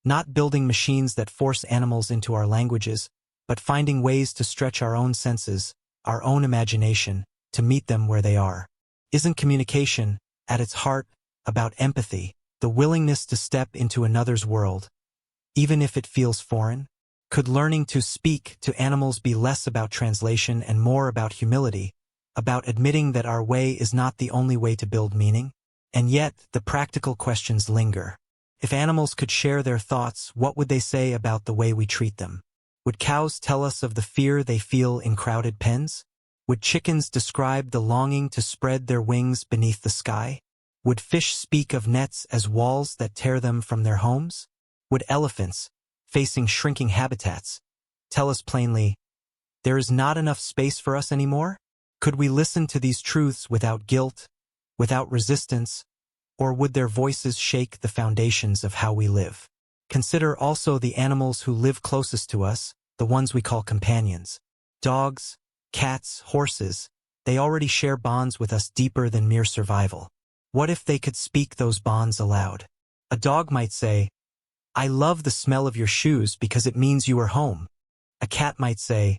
Not building machines that force animals into our languages, but finding ways to stretch our own senses, our own imagination, to meet them where they are. Isn't communication, at its heart, about empathy, the willingness to step into another's world, even if it feels foreign? Could learning to speak to animals be less about translation and more about humility, about admitting that our way is not the only way to build meaning? And yet, the practical questions linger. If animals could share their thoughts, what would they say about the way we treat them? Would cows tell us of the fear they feel in crowded pens? Would chickens describe the longing to spread their wings beneath the sky? Would fish speak of nets as walls that tear them from their homes? Would elephants, facing shrinking habitats, tell us plainly, there is not enough space for us anymore? Could we listen to these truths without guilt, without resistance, or would their voices shake the foundations of how we live? Consider also the animals who live closest to us, the ones we call companions. Dogs, cats, horses, they already share bonds with us deeper than mere survival. What if they could speak those bonds aloud? A dog might say, I love the smell of your shoes because it means you are home. A cat might say,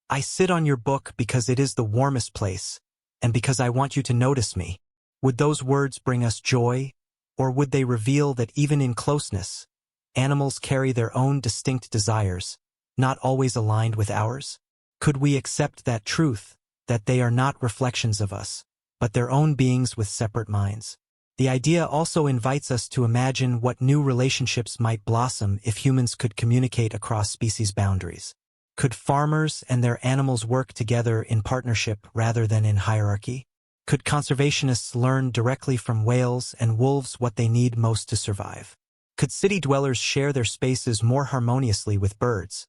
I sit on your book because it is the warmest place, and because I want you to notice me. Would those words bring us joy, or would they reveal that even in closeness, animals carry their own distinct desires, not always aligned with ours? Could we accept that truth, that they are not reflections of us, but their own beings with separate minds? The idea also invites us to imagine what new relationships might blossom if humans could communicate across species boundaries. Could farmers and their animals work together in partnership rather than in hierarchy? Could conservationists learn directly from whales and wolves what they need most to survive? Could city dwellers share their spaces more harmoniously with birds,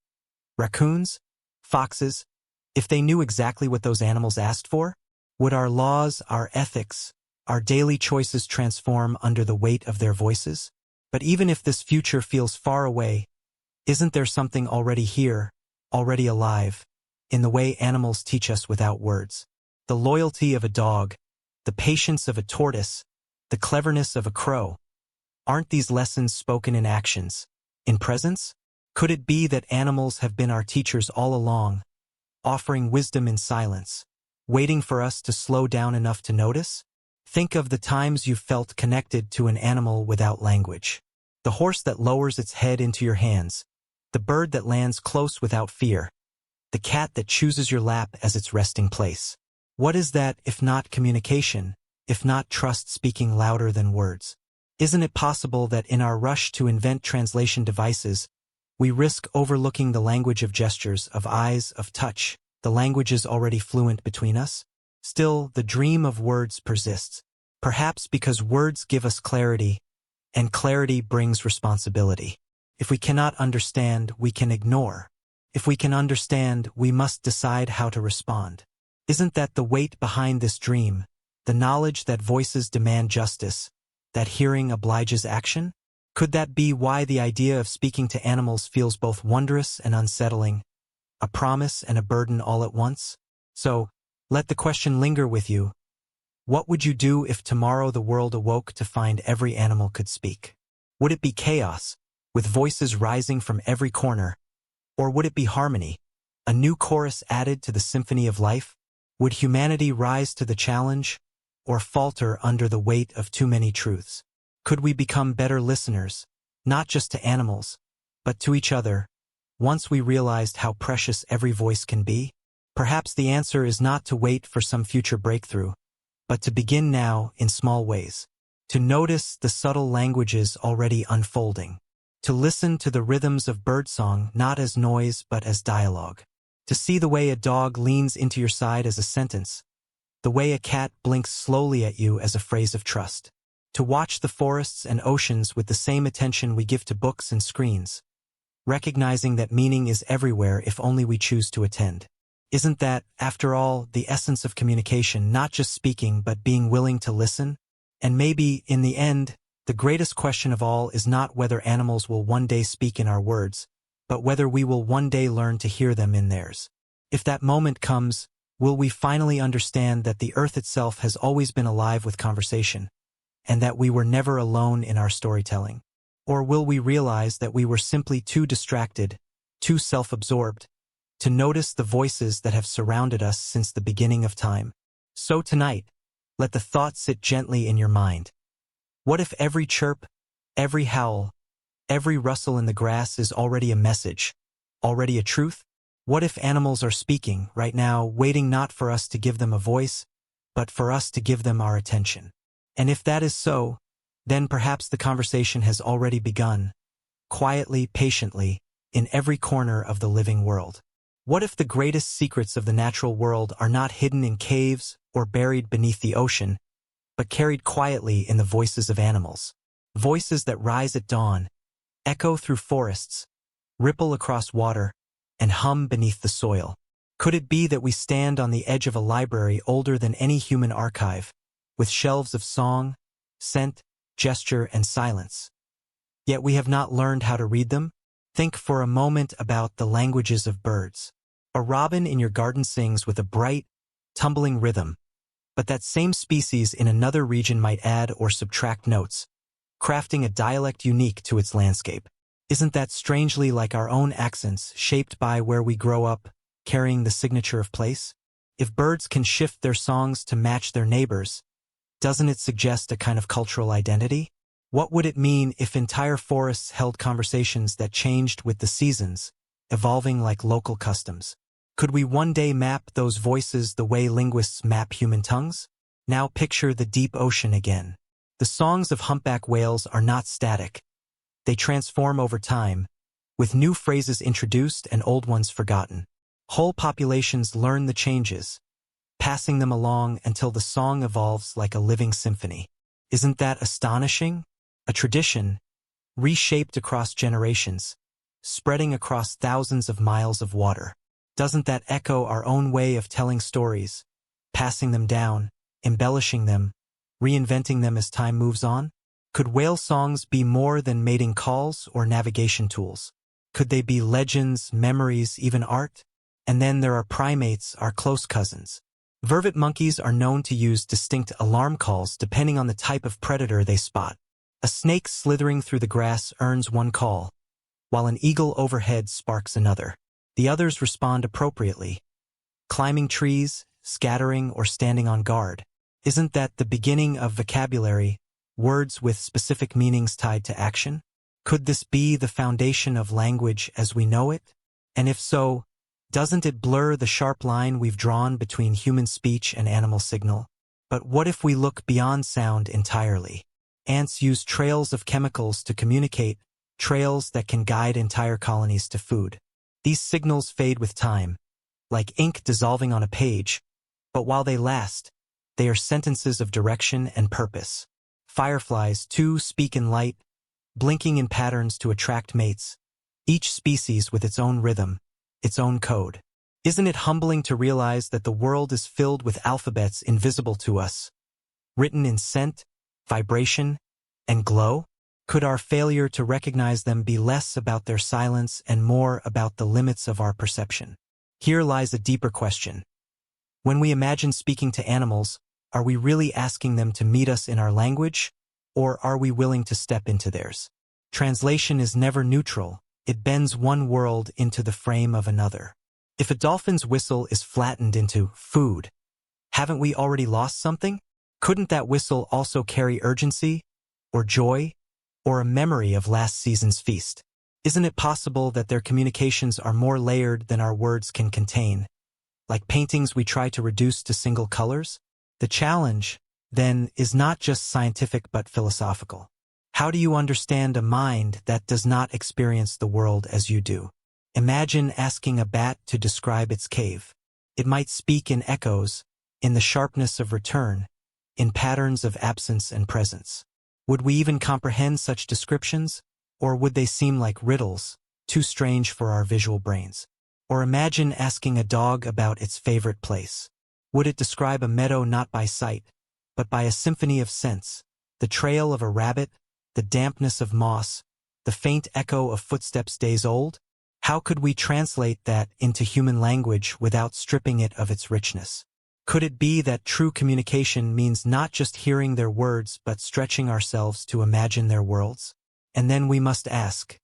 raccoons, foxes, if they knew exactly what those animals asked for? Would our laws, our ethics, our daily choices transform under the weight of their voices? But even if this future feels far away, isn't there something already here, already alive, in the way animals teach us without words? The loyalty of a dog, the patience of a tortoise, the cleverness of a crow. Aren't these lessons spoken in actions, in presence? Could it be that animals have been our teachers all along, offering wisdom in silence, waiting for us to slow down enough to notice? Think of the times you've felt connected to an animal without language. The horse that lowers its head into your hands, the bird that lands close without fear, the cat that chooses your lap as its resting place. What is that if not communication, if not trust speaking louder than words? Isn't it possible that in our rush to invent translation devices, we risk overlooking the language of gestures, of eyes, of touch, the languages already fluent between us? Still, the dream of words persists, perhaps because words give us clarity, and clarity brings responsibility. If we cannot understand, we can ignore. If we can understand, we must decide how to respond. Isn't that the weight behind this dream, the knowledge that voices demand justice, that hearing obliges action? Could that be why the idea of speaking to animals feels both wondrous and unsettling, a promise and a burden all at once? So, let the question linger with you. What would you do if tomorrow the world awoke to find every animal could speak? Would it be chaos, with voices rising from every corner? Or would it be harmony, a new chorus added to the symphony of life? Would humanity rise to the challenge, or falter under the weight of too many truths? Could we become better listeners, not just to animals, but to each other, once we realized how precious every voice can be? Perhaps the answer is not to wait for some future breakthrough, but to begin now in small ways, to notice the subtle languages already unfolding, to listen to the rhythms of birdsong not as noise but as dialogue, to see the way a dog leans into your side as a sentence, the way a cat blinks slowly at you as a phrase of trust. To watch the forests and oceans with the same attention we give to books and screens, recognizing that meaning is everywhere if only we choose to attend. Isn't that, after all, the essence of communication, not just speaking but being willing to listen? And maybe, in the end, the greatest question of all is not whether animals will one day speak in our words, but whether we will one day learn to hear them in theirs. If that moment comes, will we finally understand that the earth itself has always been alive with conversation, and that we were never alone in our storytelling? Or will we realize that we were simply too distracted, too self-absorbed, to notice the voices that have surrounded us since the beginning of time? So tonight, let the thought sit gently in your mind. What if every chirp, every howl, every rustle in the grass is already a message, already a truth? What if animals are speaking right now, waiting not for us to give them a voice, but for us to give them our attention? And if that is so, then perhaps the conversation has already begun, quietly, patiently, in every corner of the living world. What if the greatest secrets of the natural world are not hidden in caves or buried beneath the ocean, but carried quietly in the voices of animals? Voices that rise at dawn, echo through forests, ripple across water, and hum beneath the soil. Could it be that we stand on the edge of a library older than any human archive, with shelves of song, scent, gesture, and silence? Yet we have not learned how to read them? Think for a moment about the languages of birds. A robin in your garden sings with a bright, tumbling rhythm, but that same species in another region might add or subtract notes, crafting a dialect unique to its landscape. Isn't that strangely like our own accents, shaped by where we grow up, carrying the signature of place? If birds can shift their songs to match their neighbors, doesn't it suggest a kind of cultural identity? What would it mean if entire forests held conversations that changed with the seasons, evolving like local customs? Could we one day map those voices the way linguists map human tongues? Now picture the deep ocean again. The songs of humpback whales are not static. They transform over time, with new phrases introduced and old ones forgotten. Whole populations learn the changes, passing them along until the song evolves like a living symphony. Isn't that astonishing? A tradition, reshaped across generations, spreading across thousands of miles of water. Doesn't that echo our own way of telling stories, passing them down, embellishing them, reinventing them as time moves on? Could whale songs be more than mating calls or navigation tools? Could they be legends, memories, even art? And then there are primates, our close cousins. Vervet monkeys are known to use distinct alarm calls depending on the type of predator they spot. A snake slithering through the grass earns one call, while an eagle overhead sparks another. The others respond appropriately, climbing trees, scattering, or standing on guard. Isn't that the beginning of vocabulary, words with specific meanings tied to action? Could this be the foundation of language as we know it? And if so, doesn't it blur the sharp line we've drawn between human speech and animal signal? But what if we look beyond sound entirely? Ants use trails of chemicals to communicate, trails that can guide entire colonies to food. These signals fade with time, like ink dissolving on a page, but while they last, they are sentences of direction and purpose. Fireflies, too, speak in light, blinking in patterns to attract mates, each species with its own rhythm, its own code. Isn't it humbling to realize that the world is filled with alphabets invisible to us, written in scent, vibration, and glow? Could our failure to recognize them be less about their silence and more about the limits of our perception? Here lies a deeper question. When we imagine speaking to animals, are we really asking them to meet us in our language, or are we willing to step into theirs? Translation is never neutral. It bends one world into the frame of another. If a dolphin's whistle is flattened into food, haven't we already lost something? Couldn't that whistle also carry urgency, or joy, or a memory of last season's feast? Isn't it possible that their communications are more layered than our words can contain, like paintings we try to reduce to single colors? The challenge, then, is not just scientific but philosophical. How do you understand a mind that does not experience the world as you do? Imagine asking a bat to describe its cave. It might speak in echoes, in the sharpness of return, in patterns of absence and presence. Would we even comprehend such descriptions, or would they seem like riddles, too strange for our visual brains? Or imagine asking a dog about its favorite place. Would it describe a meadow not by sight, but by a symphony of scents, the trail of a rabbit, the dampness of moss, the faint echo of footsteps days old? How could we translate that into human language without stripping it of its richness? Could it be that true communication means not just hearing their words but stretching ourselves to imagine their worlds? And then we must ask,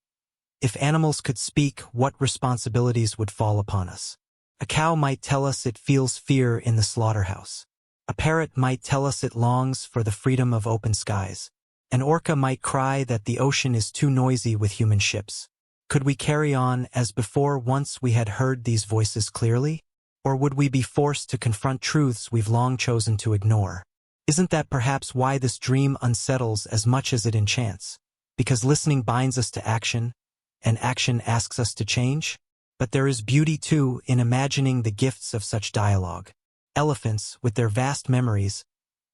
if animals could speak, what responsibilities would fall upon us? A cow might tell us it feels fear in the slaughterhouse. A parrot might tell us it longs for the freedom of open skies. An orca might cry that the ocean is too noisy with human ships. Could we carry on as before once we had heard these voices clearly? Or would we be forced to confront truths we've long chosen to ignore? Isn't that perhaps why this dream unsettles as much as it enchants? Because listening binds us to action, and action asks us to change? But there is beauty, too, in imagining the gifts of such dialogue. Elephants, with their vast memories,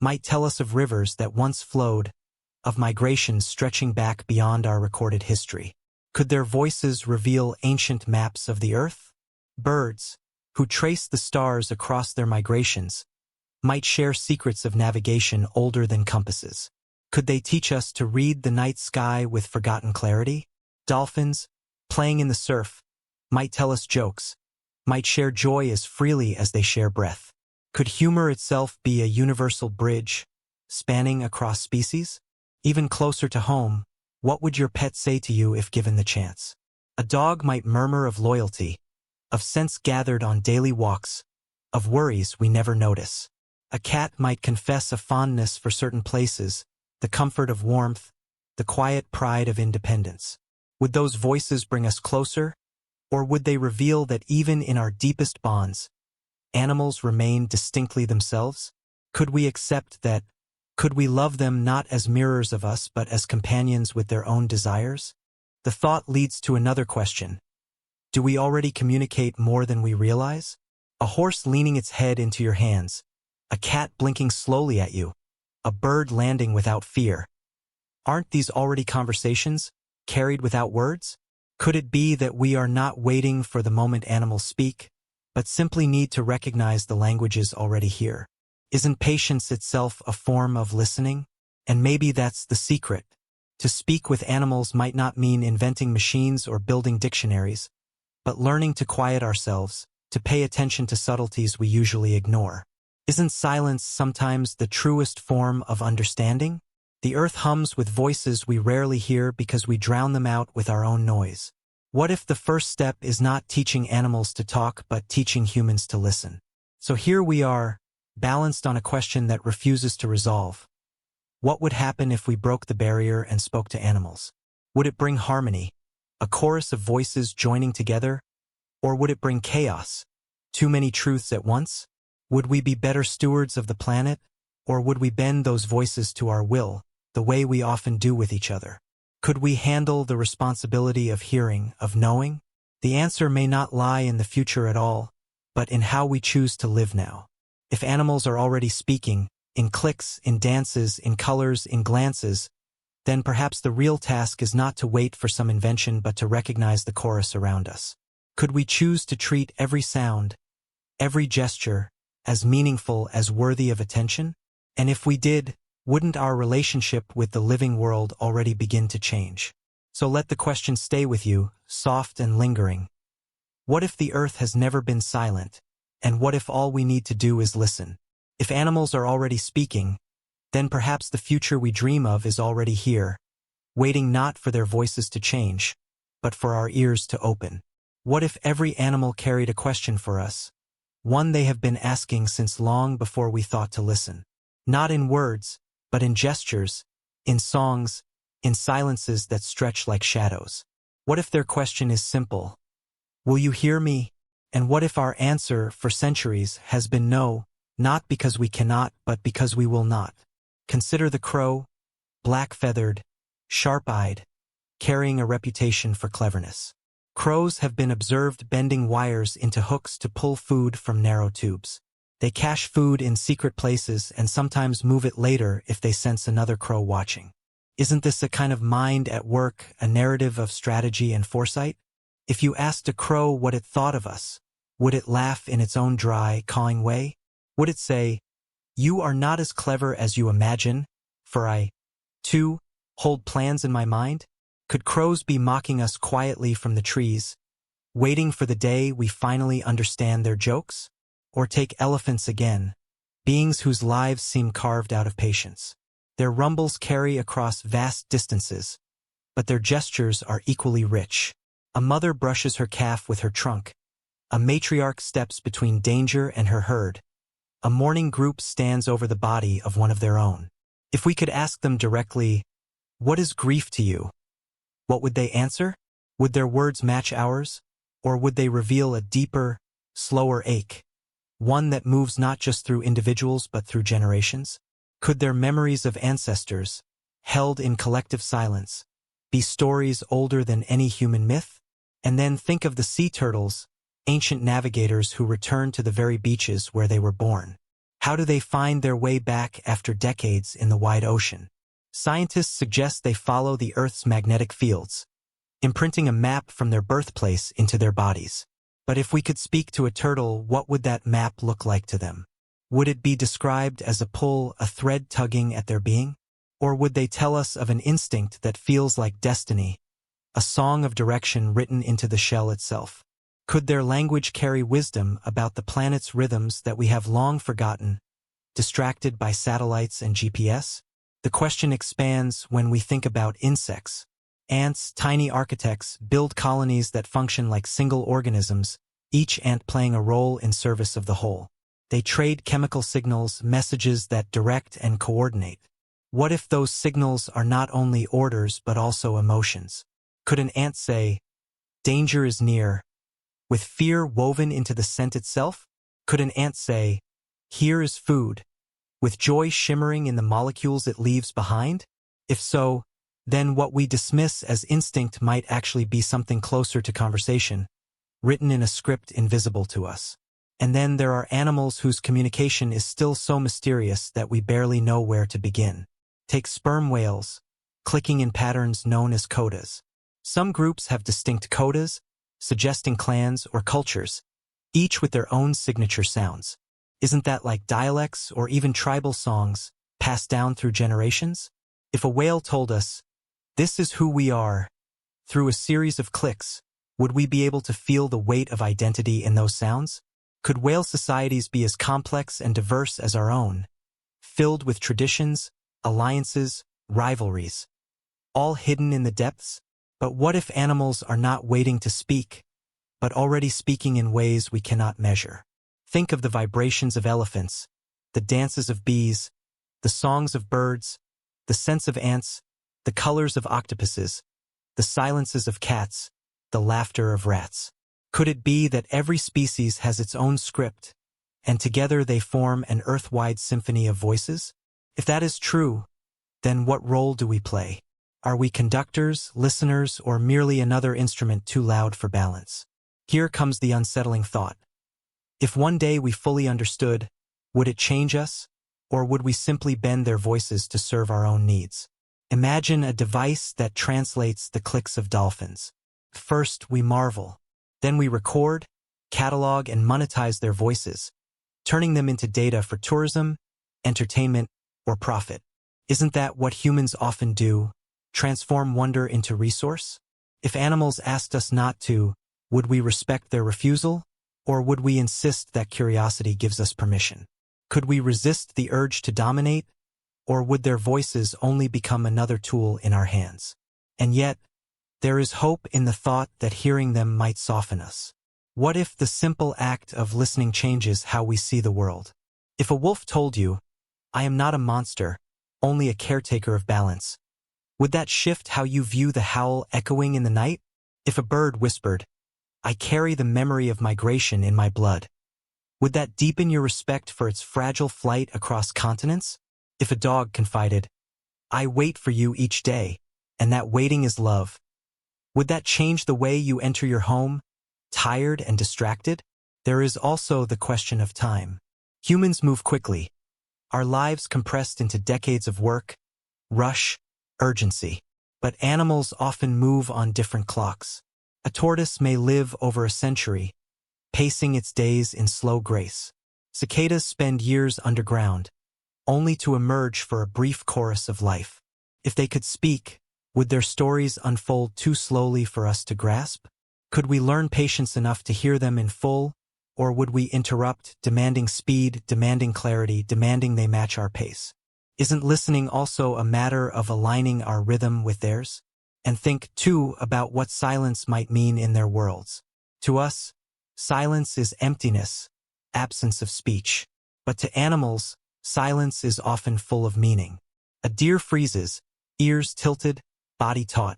might tell us of rivers that once flowed, of migrations stretching back beyond our recorded history. Could their voices reveal ancient maps of the earth? Birds, who trace the stars across their migrations, might share secrets of navigation older than compasses. Could they teach us to read the night sky with forgotten clarity? Dolphins, playing in the surf, might tell us jokes, might share joy as freely as they share breath. Could humor itself be a universal bridge, spanning across species? Even closer to home, what would your pet say to you if given the chance? A dog might murmur of loyalty, of scents gathered on daily walks, of worries we never notice. A cat might confess a fondness for certain places, the comfort of warmth, the quiet pride of independence. Would those voices bring us closer, or would they reveal that even in our deepest bonds, animals remain distinctly themselves? Could we accept that? Could we love them not as mirrors of us but as companions with their own desires? The thought leads to another question. Do we already communicate more than we realize? A horse leaning its head into your hands, a cat blinking slowly at you, a bird landing without fear. Aren't these already conversations, carried without words? Could it be that we are not waiting for the moment animals speak, but simply need to recognize the languages already here? Isn't patience itself a form of listening? And maybe that's the secret. To speak with animals might not mean inventing machines or building dictionaries, but learning to quiet ourselves, to pay attention to subtleties we usually ignore. Isn't silence sometimes the truest form of understanding? The earth hums with voices we rarely hear because we drown them out with our own noise. What if the first step is not teaching animals to talk but teaching humans to listen? So here we are, balanced on a question that refuses to resolve. What would happen if we broke the barrier and spoke to animals? Would it bring harmony, a chorus of voices joining together? Or would it bring chaos, too many truths at once? Would we be better stewards of the planet, or would we bend those voices to our will, the way we often do with each other? Could we handle the responsibility of hearing, of knowing? The answer may not lie in the future at all, but in how we choose to live now. If animals are already speaking, in clicks, in dances, in colors, in glances, then perhaps the real task is not to wait for some invention but to recognize the chorus around us. Could we choose to treat every sound, every gesture, as meaningful as worthy of attention? And if we did, wouldn't our relationship with the living world already begin to change? So let the question stay with you, soft and lingering. What if the earth has never been silent? And what if all we need to do is listen? If animals are already speaking, then perhaps the future we dream of is already here, waiting not for their voices to change, but for our ears to open. What if every animal carried a question for us, one they have been asking since long before we thought to listen? Not in words, but in gestures, in songs, in silences that stretch like shadows. What if their question is simple? Will you hear me? And what if our answer for centuries has been no, not because we cannot, but because we will not? Consider the crow, black-feathered, sharp-eyed, carrying a reputation for cleverness. Crows have been observed bending wires into hooks to pull food from narrow tubes. They cache food in secret places and sometimes move it later if they sense another crow watching. Isn't this a kind of mind at work, a narrative of strategy and foresight? If you asked a crow what it thought of us, would it laugh in its own dry, cawing way? Would it say, "You are not as clever as you imagine, for I, too, hold plans in my mind"? Could crows be mocking us quietly from the trees, waiting for the day we finally understand their jokes? Or take elephants again, beings whose lives seem carved out of patience. Their rumbles carry across vast distances, but their gestures are equally rich. A mother brushes her calf with her trunk. A matriarch steps between danger and her herd. A mourning group stands over the body of one of their own. If we could ask them directly, "What is grief to you?" what would they answer? Would their words match ours? Or would they reveal a deeper, slower ache? One that moves not just through individuals but through generations? Could their memories of ancestors, held in collective silence, be stories older than any human myth? And then think of the sea turtles, ancient navigators who returned to the very beaches where they were born. How do they find their way back after decades in the wide ocean? Scientists suggest they follow the Earth's magnetic fields, imprinting a map from their birthplace into their bodies. But if we could speak to a turtle, what would that map look like to them? Would it be described as a pull, a thread tugging at their being? Or would they tell us of an instinct that feels like destiny, a song of direction written into the shell itself? Could their language carry wisdom about the planet's rhythms that we have long forgotten, distracted by satellites and GPS? The question expands when we think about insects. Ants, tiny architects, build colonies that function like single organisms, each ant playing a role in service of the whole. They trade chemical signals, messages that direct and coordinate. What if those signals are not only orders but also emotions? Could an ant say, "Danger is near," with fear woven into the scent itself? Could an ant say, "Here is food," with joy shimmering in the molecules it leaves behind? If so, then what we dismiss as instinct might actually be something closer to conversation, written in a script invisible to us. And then there are animals whose communication is still so mysterious that we barely know where to begin. Take sperm whales, clicking in patterns known as codas. Some groups have distinct codas, suggesting clans or cultures, each with their own signature sounds. Isn't that like dialects or even tribal songs, passed down through generations? If a whale told us, "This is who we are," through a series of clicks, would we be able to feel the weight of identity in those sounds? Could whale societies be as complex and diverse as our own, filled with traditions, alliances, rivalries, all hidden in the depths? But what if animals are not waiting to speak, but already speaking in ways we cannot measure? Think of the vibrations of elephants, the dances of bees, the songs of birds, the scents of ants, the colors of octopuses, the silences of cats, the laughter of rats. Could it be that every species has its own script, and together they form an earth-wide symphony of voices? If that is true, then what role do we play? Are we conductors, listeners, or merely another instrument too loud for balance? Here comes the unsettling thought. If one day we fully understood, would it change us, or would we simply bend their voices to serve our own needs? Imagine a device that translates the clicks of dolphins. First, we marvel. Then we record, catalog, and monetize their voices, turning them into data for tourism, entertainment, or profit. Isn't that what humans often do, transform wonder into resource? If animals asked us not to, would we respect their refusal? Or would we insist that curiosity gives us permission? Could we resist the urge to dominate? Or would their voices only become another tool in our hands? And yet, there is hope in the thought that hearing them might soften us. What if the simple act of listening changes how we see the world? If a wolf told you, "I am not a monster, only a caretaker of balance," would that shift how you view the howl echoing in the night? If a bird whispered, "I carry the memory of migration in my blood," would that deepen your respect for its fragile flight across continents? If a dog confided, "I wait for you each day, and that waiting is love," would that change the way you enter your home, tired and distracted? There is also the question of time. Humans move quickly, our lives compressed into decades of work, rush, urgency. But animals often move on different clocks. A tortoise may live over a century, pacing its days in slow grace. Cicadas spend years underground, only to emerge for a brief chorus of life. If they could speak, would their stories unfold too slowly for us to grasp? Could we learn patience enough to hear them in full, or would we interrupt, demanding speed, demanding clarity, demanding they match our pace? Isn't listening also a matter of aligning our rhythm with theirs? And think, too, about what silence might mean in their worlds. To us, silence is emptiness, absence of speech. But to animals, silence is often full of meaning. A deer freezes, ears tilted, body taut.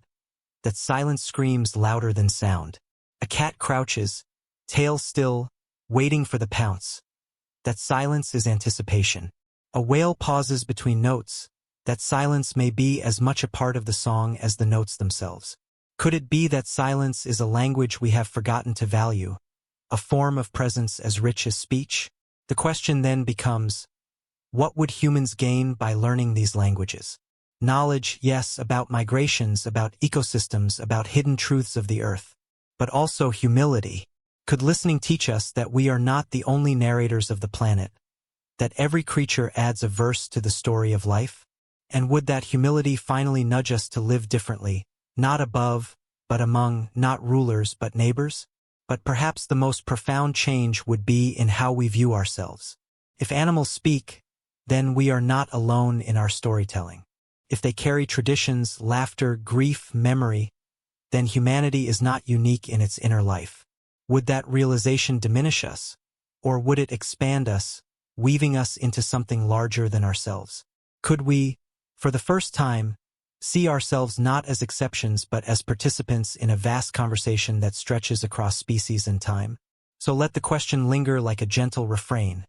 That silence screams louder than sound. A cat crouches, tail still, waiting for the pounce. That silence is anticipation. A whale pauses between notes. That silence may be as much a part of the song as the notes themselves. Could it be that silence is a language we have forgotten to value, a form of presence as rich as speech? The question then becomes, what would humans gain by learning these languages? Knowledge, yes, about migrations, about ecosystems, about hidden truths of the earth, but also humility. Could listening teach us that we are not the only narrators of the planet, that every creature adds a verse to the story of life? And would that humility finally nudge us to live differently, not above, but among, not rulers, but neighbors? But perhaps the most profound change would be in how we view ourselves. If animals speak, then we are not alone in our storytelling. If they carry traditions, laughter, grief, memory, then humanity is not unique in its inner life. Would that realization diminish us, or would it expand us, weaving us into something larger than ourselves? Could we, for the first time, see ourselves not as exceptions but as participants in a vast conversation that stretches across species and time? So let the question linger like a gentle refrain.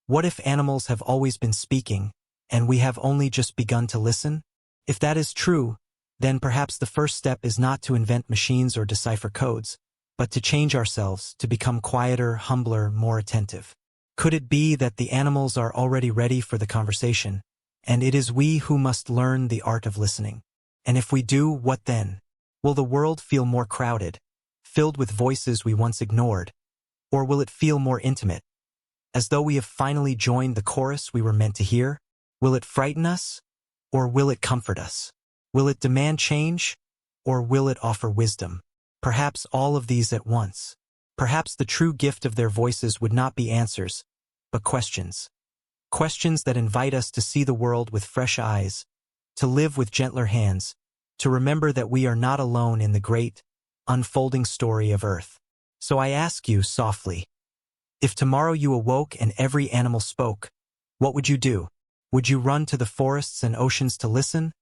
What if animals have always been speaking, and we have only just begun to listen? If that is true, then perhaps the first step is not to invent machines or decipher codes, but to change ourselves, to become quieter, humbler, more attentive. Could it be that the animals are already ready for the conversation, and it is we who must learn the art of listening? And if we do, what then? Will the world feel more crowded, filled with voices we once ignored, or will it feel more intimate, as though we have finally joined the chorus we were meant to hear? Will it frighten us, or will it comfort us? Will it demand change, or will it offer wisdom? Perhaps all of these at once. Perhaps the true gift of their voices would not be answers, but questions. Questions that invite us to see the world with fresh eyes, to live with gentler hands, to remember that we are not alone in the great, unfolding story of Earth. So I ask you softly, if tomorrow you awoke and every animal spoke, what would you do? Would you run to the forests and oceans to listen?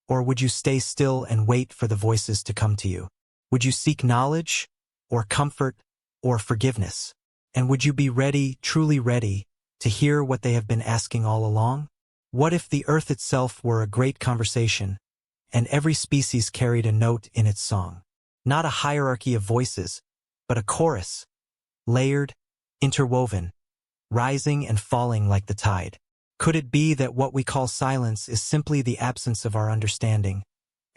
Or would you stay still and wait for the voices to come to you? Would you seek knowledge, or comfort, or forgiveness? And would you be ready, truly ready, to hear what they have been asking all along? What if the earth itself were a great conversation, and every species carried a note in its song? Not a hierarchy of voices, but a chorus, layered, interwoven, rising and falling like the tide. Could it be that what we call silence is simply the absence of our understanding,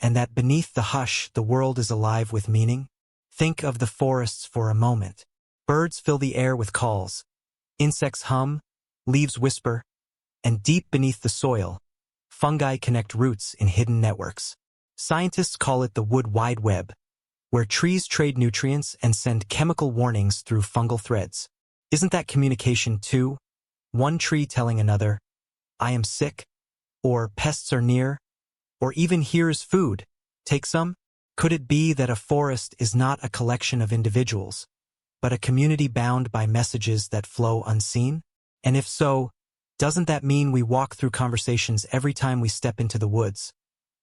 and that beneath the hush the world is alive with meaning? Think of the forests for a moment. Birds fill the air with calls, insects hum, leaves whisper, and deep beneath the soil, fungi connect roots in hidden networks. Scientists call it the wood wide web, where trees trade nutrients and send chemical warnings through fungal threads. Isn't that communication too? One tree telling another, I am sick, or pests are near, or even here is food, take some? Could it be that a forest is not a collection of individuals, but a community bound by messages that flow unseen? And if so, doesn't that mean we walk through conversations every time we step into the woods,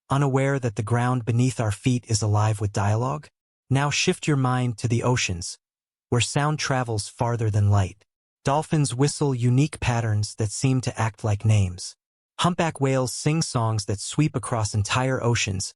unaware that the ground beneath our feet is alive with dialogue? Now shift your mind to the oceans, where sound travels farther than light. Dolphins whistle unique patterns that seem to act like names. Humpback whales sing songs that sweep across entire oceans,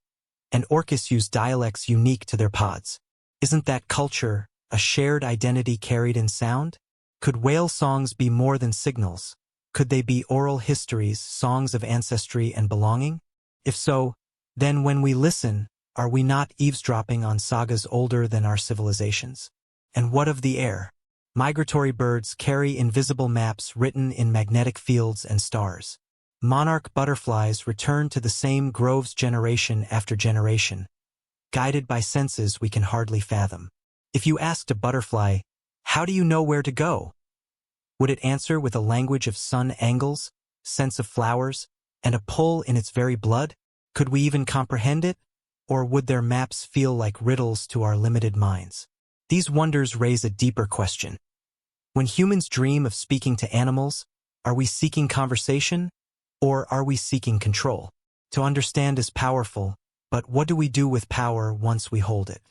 and orcas use dialects unique to their pods. Isn't that culture, a shared identity carried in sound? Could whale songs be more than signals? Could they be oral histories, songs of ancestry and belonging? If so, then when we listen, are we not eavesdropping on sagas older than our civilizations? And what of the air? Migratory birds carry invisible maps written in magnetic fields and stars. Monarch butterflies return to the same groves generation after generation, guided by senses we can hardly fathom. If you asked a butterfly, "How do you know where to go?" would it answer with a language of sun angles, scents of flowers, and a pull in its very blood? Could we even comprehend it? Or would their maps feel like riddles to our limited minds? These wonders raise a deeper question. When humans dream of speaking to animals, are we seeking conversation, or are we seeking control? To understand is powerful, but what do we do with power once we hold it?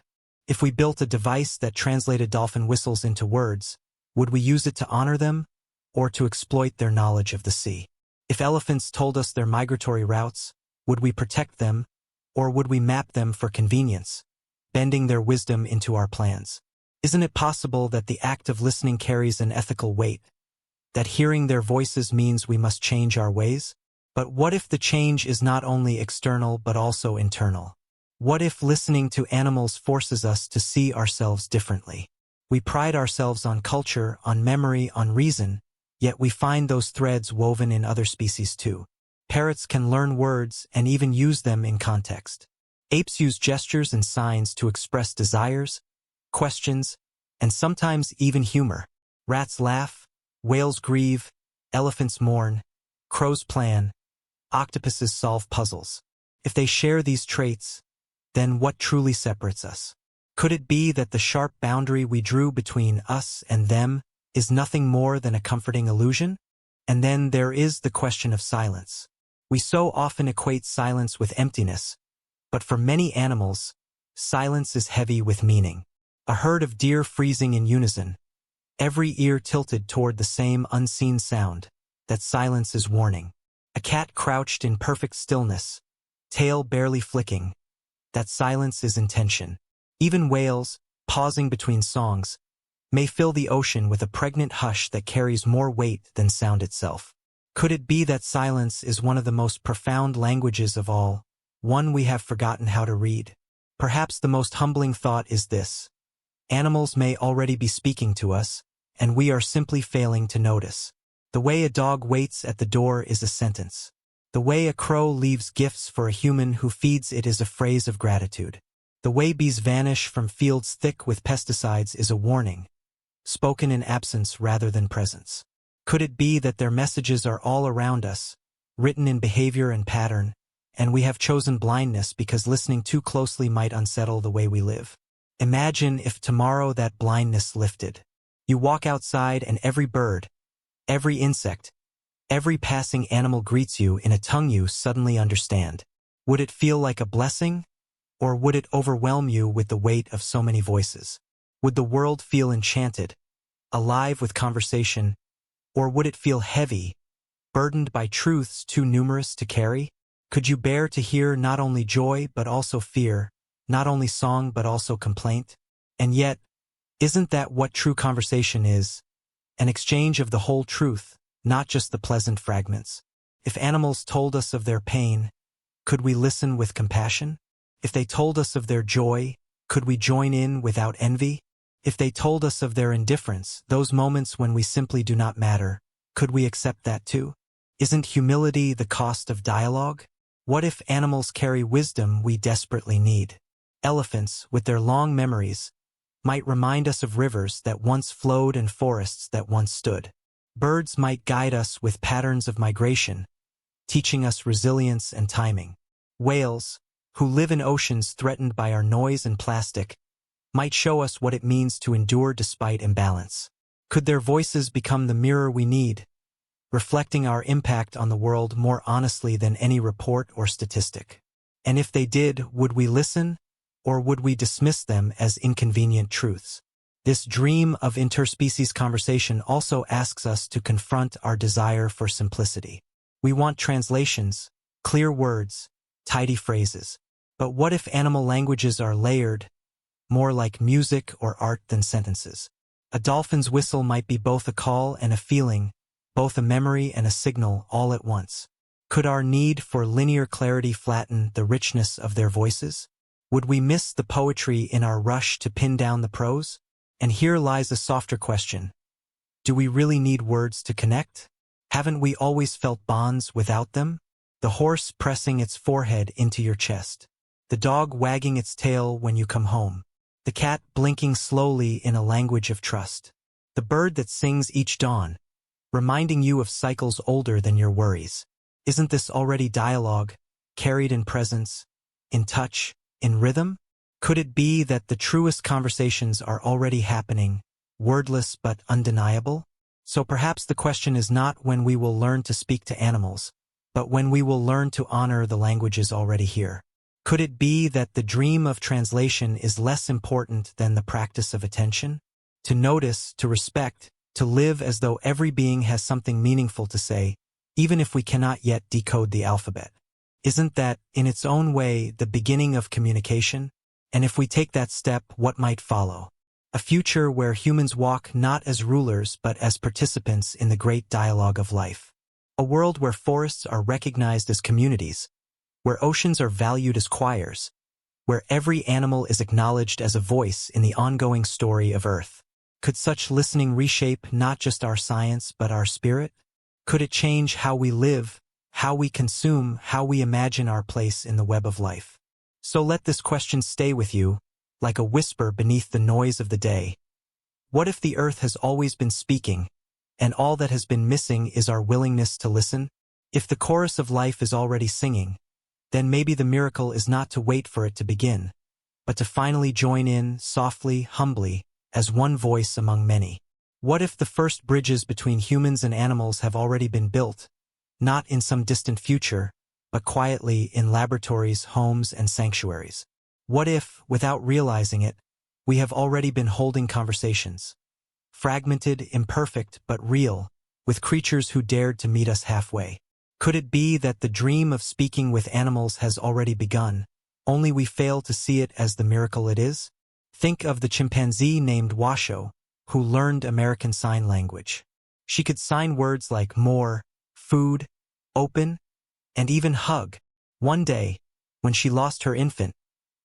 If we built a device that translated dolphin whistles into words, would we use it to honor them, or to exploit their knowledge of the sea? If elephants told us their migratory routes, would we protect them, or would we map them for convenience, bending their wisdom into our plans? Isn't it possible that the act of listening carries an ethical weight, that hearing their voices means we must change our ways? But what if the change is not only external but also internal? What if listening to animals forces us to see ourselves differently? We pride ourselves on culture, on memory, on reason, yet we find those threads woven in other species too. Parrots can learn words and even use them in context. Apes use gestures and signs to express desires, questions, and sometimes even humor. Rats laugh, whales grieve, elephants mourn, crows plan, octopuses solve puzzles. If they share these traits, then what truly separates us? Could it be that the sharp boundary we drew between us and them is nothing more than a comforting illusion? And then there is the question of silence. We so often equate silence with emptiness, but for many animals, silence is heavy with meaning. A herd of deer freezing in unison, every ear tilted toward the same unseen sound, that silence is warning. A cat crouched in perfect stillness, tail barely flicking, that silence is intention. Even whales, pausing between songs, may fill the ocean with a pregnant hush that carries more weight than sound itself. Could it be that silence is one of the most profound languages of all, one we have forgotten how to read? Perhaps the most humbling thought is this: animals may already be speaking to us, and we are simply failing to notice. The way a dog waits at the door is a sentence. The way a crow leaves gifts for a human who feeds it is a phrase of gratitude. The way bees vanish from fields thick with pesticides is a warning, spoken in absence rather than presence. Could it be that their messages are all around us, written in behavior and pattern, and we have chosen blindness because listening too closely might unsettle the way we live? Imagine if tomorrow that blindness lifted. You walk outside and every bird, every insect, every passing animal greets you in a tongue you suddenly understand. Would it feel like a blessing? Or would it overwhelm you with the weight of so many voices? Would the world feel enchanted, alive with conversation, or would it feel heavy, burdened by truths too numerous to carry? Could you bear to hear not only joy but also fear, not only song but also complaint? And yet, isn't that what true conversation is? An exchange of the whole truth, not just the pleasant fragments. If animals told us of their pain, could we listen with compassion? If they told us of their joy, could we join in without envy? If they told us of their indifference, those moments when we simply do not matter, could we accept that too? Isn't humility the cost of dialogue? What if animals carry wisdom we desperately need? Elephants, with their long memories, might remind us of rivers that once flowed and forests that once stood. Birds might guide us with patterns of migration, teaching us resilience and timing. Whales, who live in oceans threatened by our noise and plastic, might show us what it means to endure despite imbalance. Could their voices become the mirror we need, reflecting our impact on the world more honestly than any report or statistic? And if they did, would we listen, or would we dismiss them as inconvenient truths? This dream of interspecies conversation also asks us to confront our desire for simplicity. We want translations, clear words, tidy phrases. But what if animal languages are layered, more like music or art than sentences? A dolphin's whistle might be both a call and a feeling, both a memory and a signal all at once. Could our need for linear clarity flatten the richness of their voices? Would we miss the poetry in our rush to pin down the prose? And here lies a softer question. Do we really need words to connect? Haven't we always felt bonds without them? The horse pressing its forehead into your chest. The dog wagging its tail when you come home. The cat blinking slowly in a language of trust. The bird that sings each dawn, reminding you of cycles older than your worries. Isn't this already dialogue, carried in presence, in touch, in rhythm? Could it be that the truest conversations are already happening, wordless but undeniable? So perhaps the question is not when we will learn to speak to animals, but when we will learn to honor the languages already here. Could it be that the dream of translation is less important than the practice of attention? To notice, to respect, to live as though every being has something meaningful to say, even if we cannot yet decode the alphabet. Isn't that, in its own way, the beginning of communication? And if we take that step, what might follow? A future where humans walk not as rulers but as participants in the great dialogue of life. A world where forests are recognized as communities, where oceans are valued as choirs, where every animal is acknowledged as a voice in the ongoing story of Earth. Could such listening reshape not just our science but our spirit? Could it change how we live, how we consume, how we imagine our place in the web of life? So let this question stay with you, like a whisper beneath the noise of the day. What if the Earth has always been speaking, and all that has been missing is our willingness to listen? If the chorus of life is already singing, then maybe the miracle is not to wait for it to begin, but to finally join in, softly, humbly, as one voice among many. What if the first bridges between humans and animals have already been built, not in some distant future, but quietly in laboratories, homes, and sanctuaries? What if, without realizing it, we have already been holding conversations, fragmented, imperfect, but real, with creatures who dared to meet us halfway? Could it be that the dream of speaking with animals has already begun, only we fail to see it as the miracle it is? Think of the chimpanzee named Washoe, who learned American Sign Language. She could sign words like more, food, open, and even hug. One day, when she lost her infant,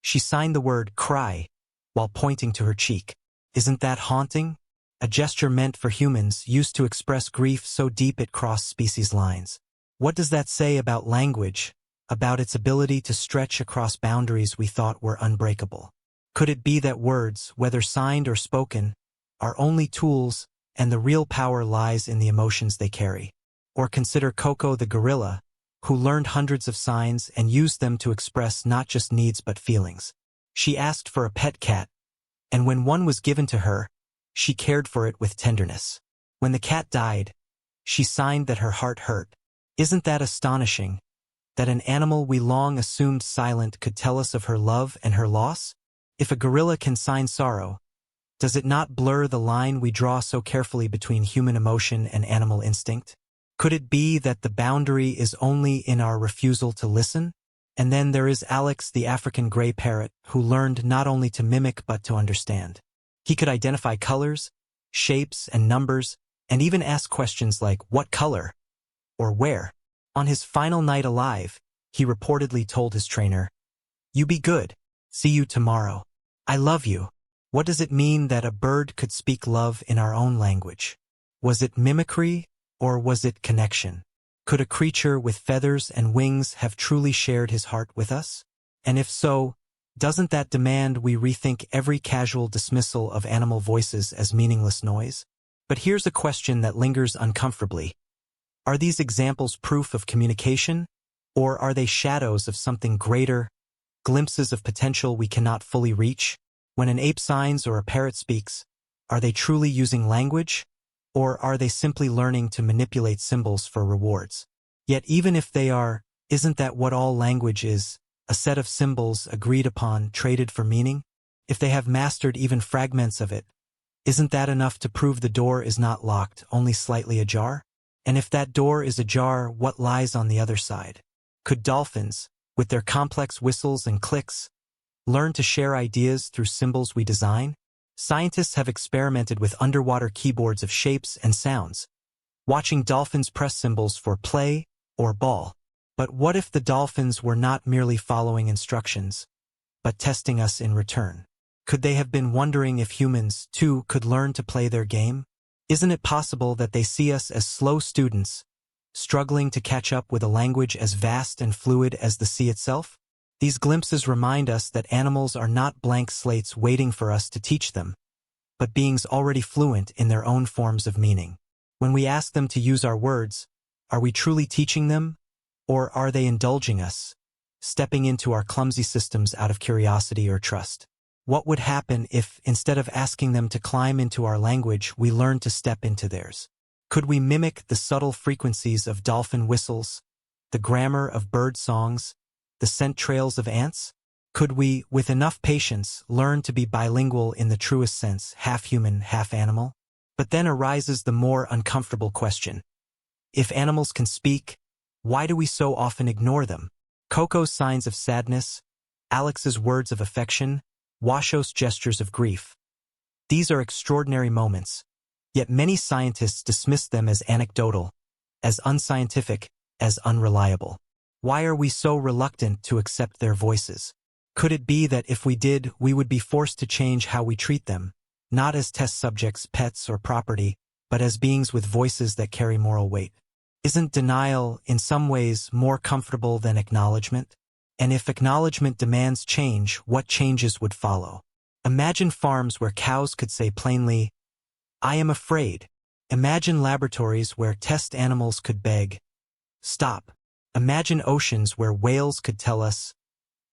she signed the word cry while pointing to her cheek. Isn't that haunting? A gesture meant for humans, used to express grief so deep it crossed species lines. What does that say about language, about its ability to stretch across boundaries we thought were unbreakable? Could it be that words, whether signed or spoken, are only tools, and the real power lies in the emotions they carry? Or consider Coco the gorilla, who learned hundreds of signs and used them to express not just needs but feelings. She asked for a pet cat, and when one was given to her, she cared for it with tenderness. When the cat died, she signed that her heart hurt. Isn't that astonishing, that an animal we long assumed silent could tell us of her love and her loss? If a gorilla can sign sorrow, does it not blur the line we draw so carefully between human emotion and animal instinct? Could it be that the boundary is only in our refusal to listen? And then there is Alex the African gray parrot, who learned not only to mimic but to understand. He could identify colors, shapes, and numbers, and even ask questions like, what color? Or where? On his final night alive, he reportedly told his trainer, "You be good. See you tomorrow. I love you." What does it mean that a bird could speak love in our own language? Was it mimicry, or was it connection? Could a creature with feathers and wings have truly shared his heart with us? And if so, doesn't that demand we rethink every casual dismissal of animal voices as meaningless noise? But here's a question that lingers uncomfortably. Are these examples proof of communication, or are they shadows of something greater, glimpses of potential we cannot fully reach? When an ape signs or a parrot speaks, are they truly using language, or are they simply learning to manipulate symbols for rewards? Yet even if they are, isn't that what all language is, a set of symbols agreed upon, traded for meaning? If they have mastered even fragments of it, isn't that enough to prove the door is not locked, only slightly ajar? And if that door is ajar, what lies on the other side? Could dolphins, with their complex whistles and clicks, learn to share ideas through symbols we design? Scientists have experimented with underwater keyboards of shapes and sounds, watching dolphins press symbols for play or ball. But what if the dolphins were not merely following instructions, but testing us in return? Could they have been wondering if humans, too, could learn to play their game? Isn't it possible that they see us as slow students, struggling to catch up with a language as vast and fluid as the sea itself? These glimpses remind us that animals are not blank slates waiting for us to teach them, but beings already fluent in their own forms of meaning. When we ask them to use our words, are we truly teaching them, or are they indulging us, stepping into our clumsy systems out of curiosity or trust? What would happen if, instead of asking them to climb into our language, we learned to step into theirs? Could we mimic the subtle frequencies of dolphin whistles, the grammar of bird songs, the scent trails of ants? Could we, with enough patience, learn to be bilingual in the truest sense, half human, half animal? But then arises the more uncomfortable question. If animals can speak, why do we so often ignore them? Coco's signs of sadness, Alex's words of affection, Washo's gestures of grief. These are extraordinary moments, yet many scientists dismiss them as anecdotal, as unscientific, as unreliable. Why are we so reluctant to accept their voices? Could it be that if we did, we would be forced to change how we treat them, not as test subjects, pets, or property, but as beings with voices that carry moral weight? Isn't denial, in some ways, more comfortable than acknowledgement? And if acknowledgement demands change, what changes would follow? Imagine farms where cows could say plainly, "I am afraid." Imagine laboratories where test animals could beg, "Stop." Imagine oceans where whales could tell us,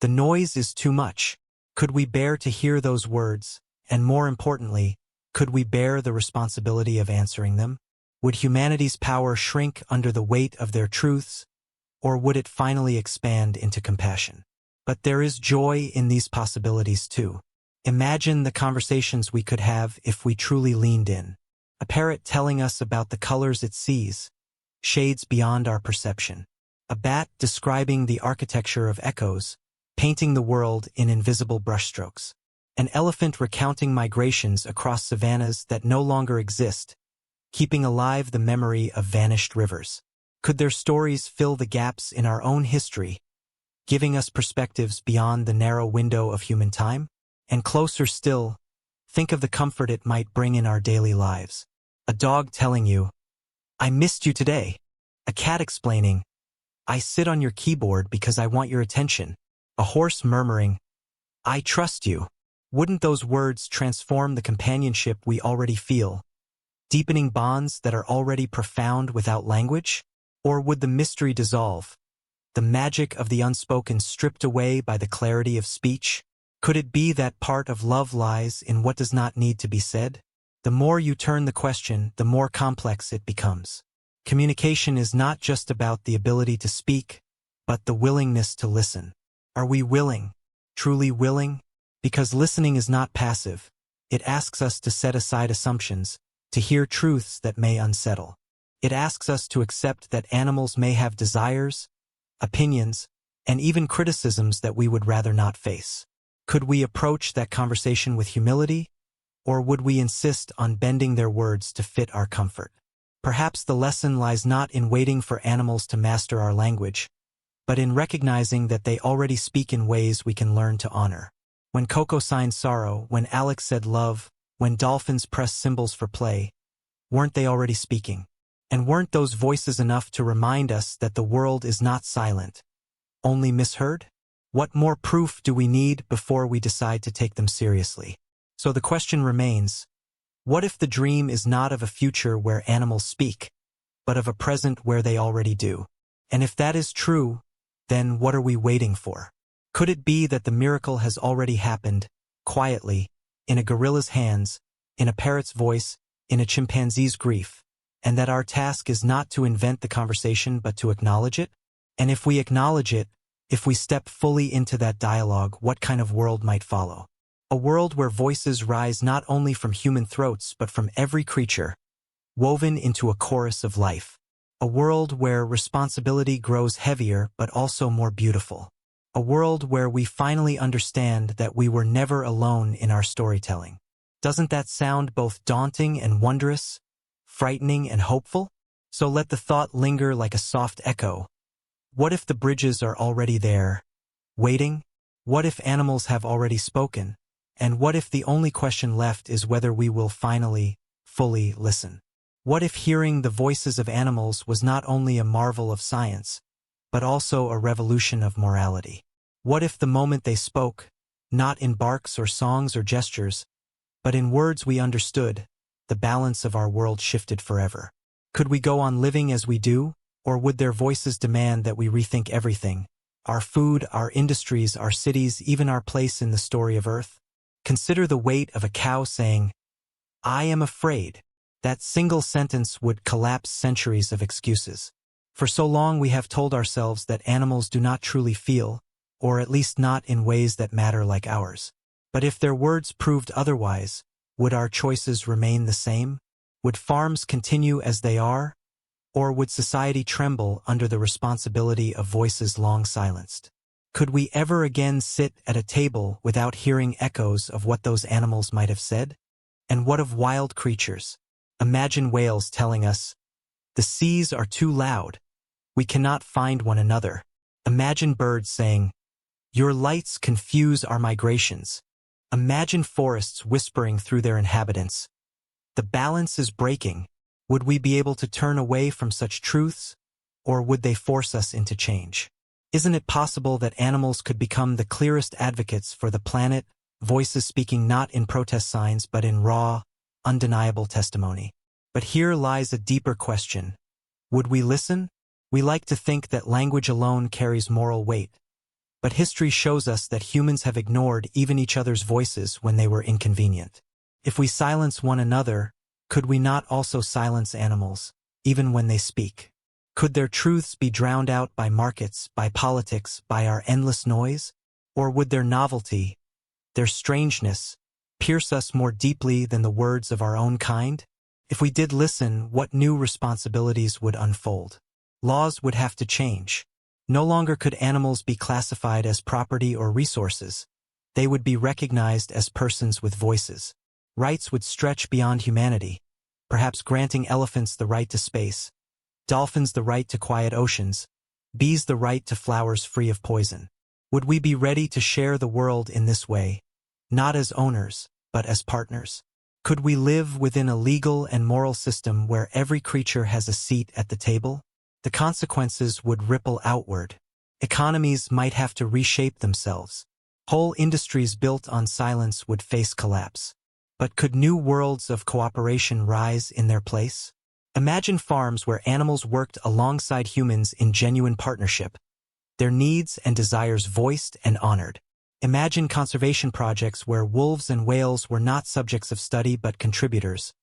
"The noise is too much." Could we bear to hear those words, and more importantly, could we bear the responsibility of answering them? Would humanity's power shrink under the weight of their truths, or would it finally expand into compassion? But there is joy in these possibilities too. Imagine the conversations we could have if we truly leaned in. A parrot telling us about the colors it sees, shades beyond our perception. A bat describing the architecture of echoes, painting the world in invisible brushstrokes. An elephant recounting migrations across savannas that no longer exist, keeping alive the memory of vanished rivers. Could their stories fill the gaps in our own history, giving us perspectives beyond the narrow window of human time? And closer still, think of the comfort it might bring in our daily lives. A dog telling you, "I missed you today." A cat explaining, "I sit on your keyboard because I want your attention." A horse murmuring, "I trust you." Wouldn't those words transform the companionship we already feel, deepening bonds that are already profound without language? Or would the mystery dissolve, the magic of the unspoken stripped away by the clarity of speech? Could it be that part of love lies in what does not need to be said? The more you turn the question, the more complex it becomes. Communication is not just about the ability to speak, but the willingness to listen. Are we willing, truly willing? Because listening is not passive. It asks us to set aside assumptions, to hear truths that may unsettle. It asks us to accept that animals may have desires, opinions, and even criticisms that we would rather not face. Could we approach that conversation with humility, or would we insist on bending their words to fit our comfort? Perhaps the lesson lies not in waiting for animals to master our language, but in recognizing that they already speak in ways we can learn to honor. When Coco signed sorrow, when Alex said love, when dolphins pressed symbols for play, weren't they already speaking? And weren't those voices enough to remind us that the world is not silent, only misheard? What more proof do we need before we decide to take them seriously? So the question remains, what if the dream is not of a future where animals speak, but of a present where they already do? And if that is true, then what are we waiting for? Could it be that the miracle has already happened, quietly, in a gorilla's hands, in a parrot's voice, in a chimpanzee's grief, and that our task is not to invent the conversation but to acknowledge it? And if we acknowledge it, if we step fully into that dialogue, what kind of world might follow? A world where voices rise not only from human throats but from every creature, woven into a chorus of life. A world where responsibility grows heavier but also more beautiful. A world where we finally understand that we were never alone in our storytelling. Doesn't that sound both daunting and wondrous, frightening and hopeful? So let the thought linger like a soft echo. What if the bridges are already there, waiting? What if animals have already spoken? And what if the only question left is whether we will finally, fully listen? What if hearing the voices of animals was not only a marvel of science, but also a revolution of morality? What if the moment they spoke, not in barks or songs or gestures, but in words we understood, the balance of our world shifted forever? Could we go on living as we do, or would their voices demand that we rethink everything? Our food, our industries, our cities, even our place in the story of Earth? Consider the weight of a cow saying, "I am afraid." That single sentence would collapse centuries of excuses. For so long we have told ourselves that animals do not truly feel, or at least not in ways that matter like ours. But if their words proved otherwise, would our choices remain the same? Would farms continue as they are? Or would society tremble under the responsibility of voices long silenced? Could we ever again sit at a table without hearing echoes of what those animals might have said? And what of wild creatures? Imagine whales telling us, "The seas are too loud. We cannot find one another." Imagine birds saying, "Your lights confuse our migrations." Imagine forests whispering through their inhabitants, "The balance is breaking." Would we be able to turn away from such truths, or would they force us into change? Isn't it possible that animals could become the clearest advocates for the planet, voices speaking not in protest signs but in raw, undeniable testimony? But here lies a deeper question. Would we listen? We like to think that language alone carries moral weight, but history shows us that humans have ignored even each other's voices when they were inconvenient. If we silence one another, could we not also silence animals, even when they speak? Could their truths be drowned out by markets, by politics, by our endless noise? Or would their novelty, their strangeness, pierce us more deeply than the words of our own kind? If we did listen, what new responsibilities would unfold? Laws would have to change. No longer could animals be classified as property or resources. They would be recognized as persons with voices. Rights would stretch beyond humanity, perhaps granting elephants the right to space, dolphins the right to quiet oceans, bees the right to flowers free of poison. Would we be ready to share the world in this way, not as owners, but as partners? Could we live within a legal and moral system where every creature has a seat at the table? The consequences would ripple outward. Economies might have to reshape themselves. Whole industries built on silence would face collapse. But could new worlds of cooperation rise in their place? Imagine farms where animals worked alongside humans in genuine partnership, their needs and desires voiced and honored. Imagine conservation projects where wolves and whales were not subjects of study but contributors,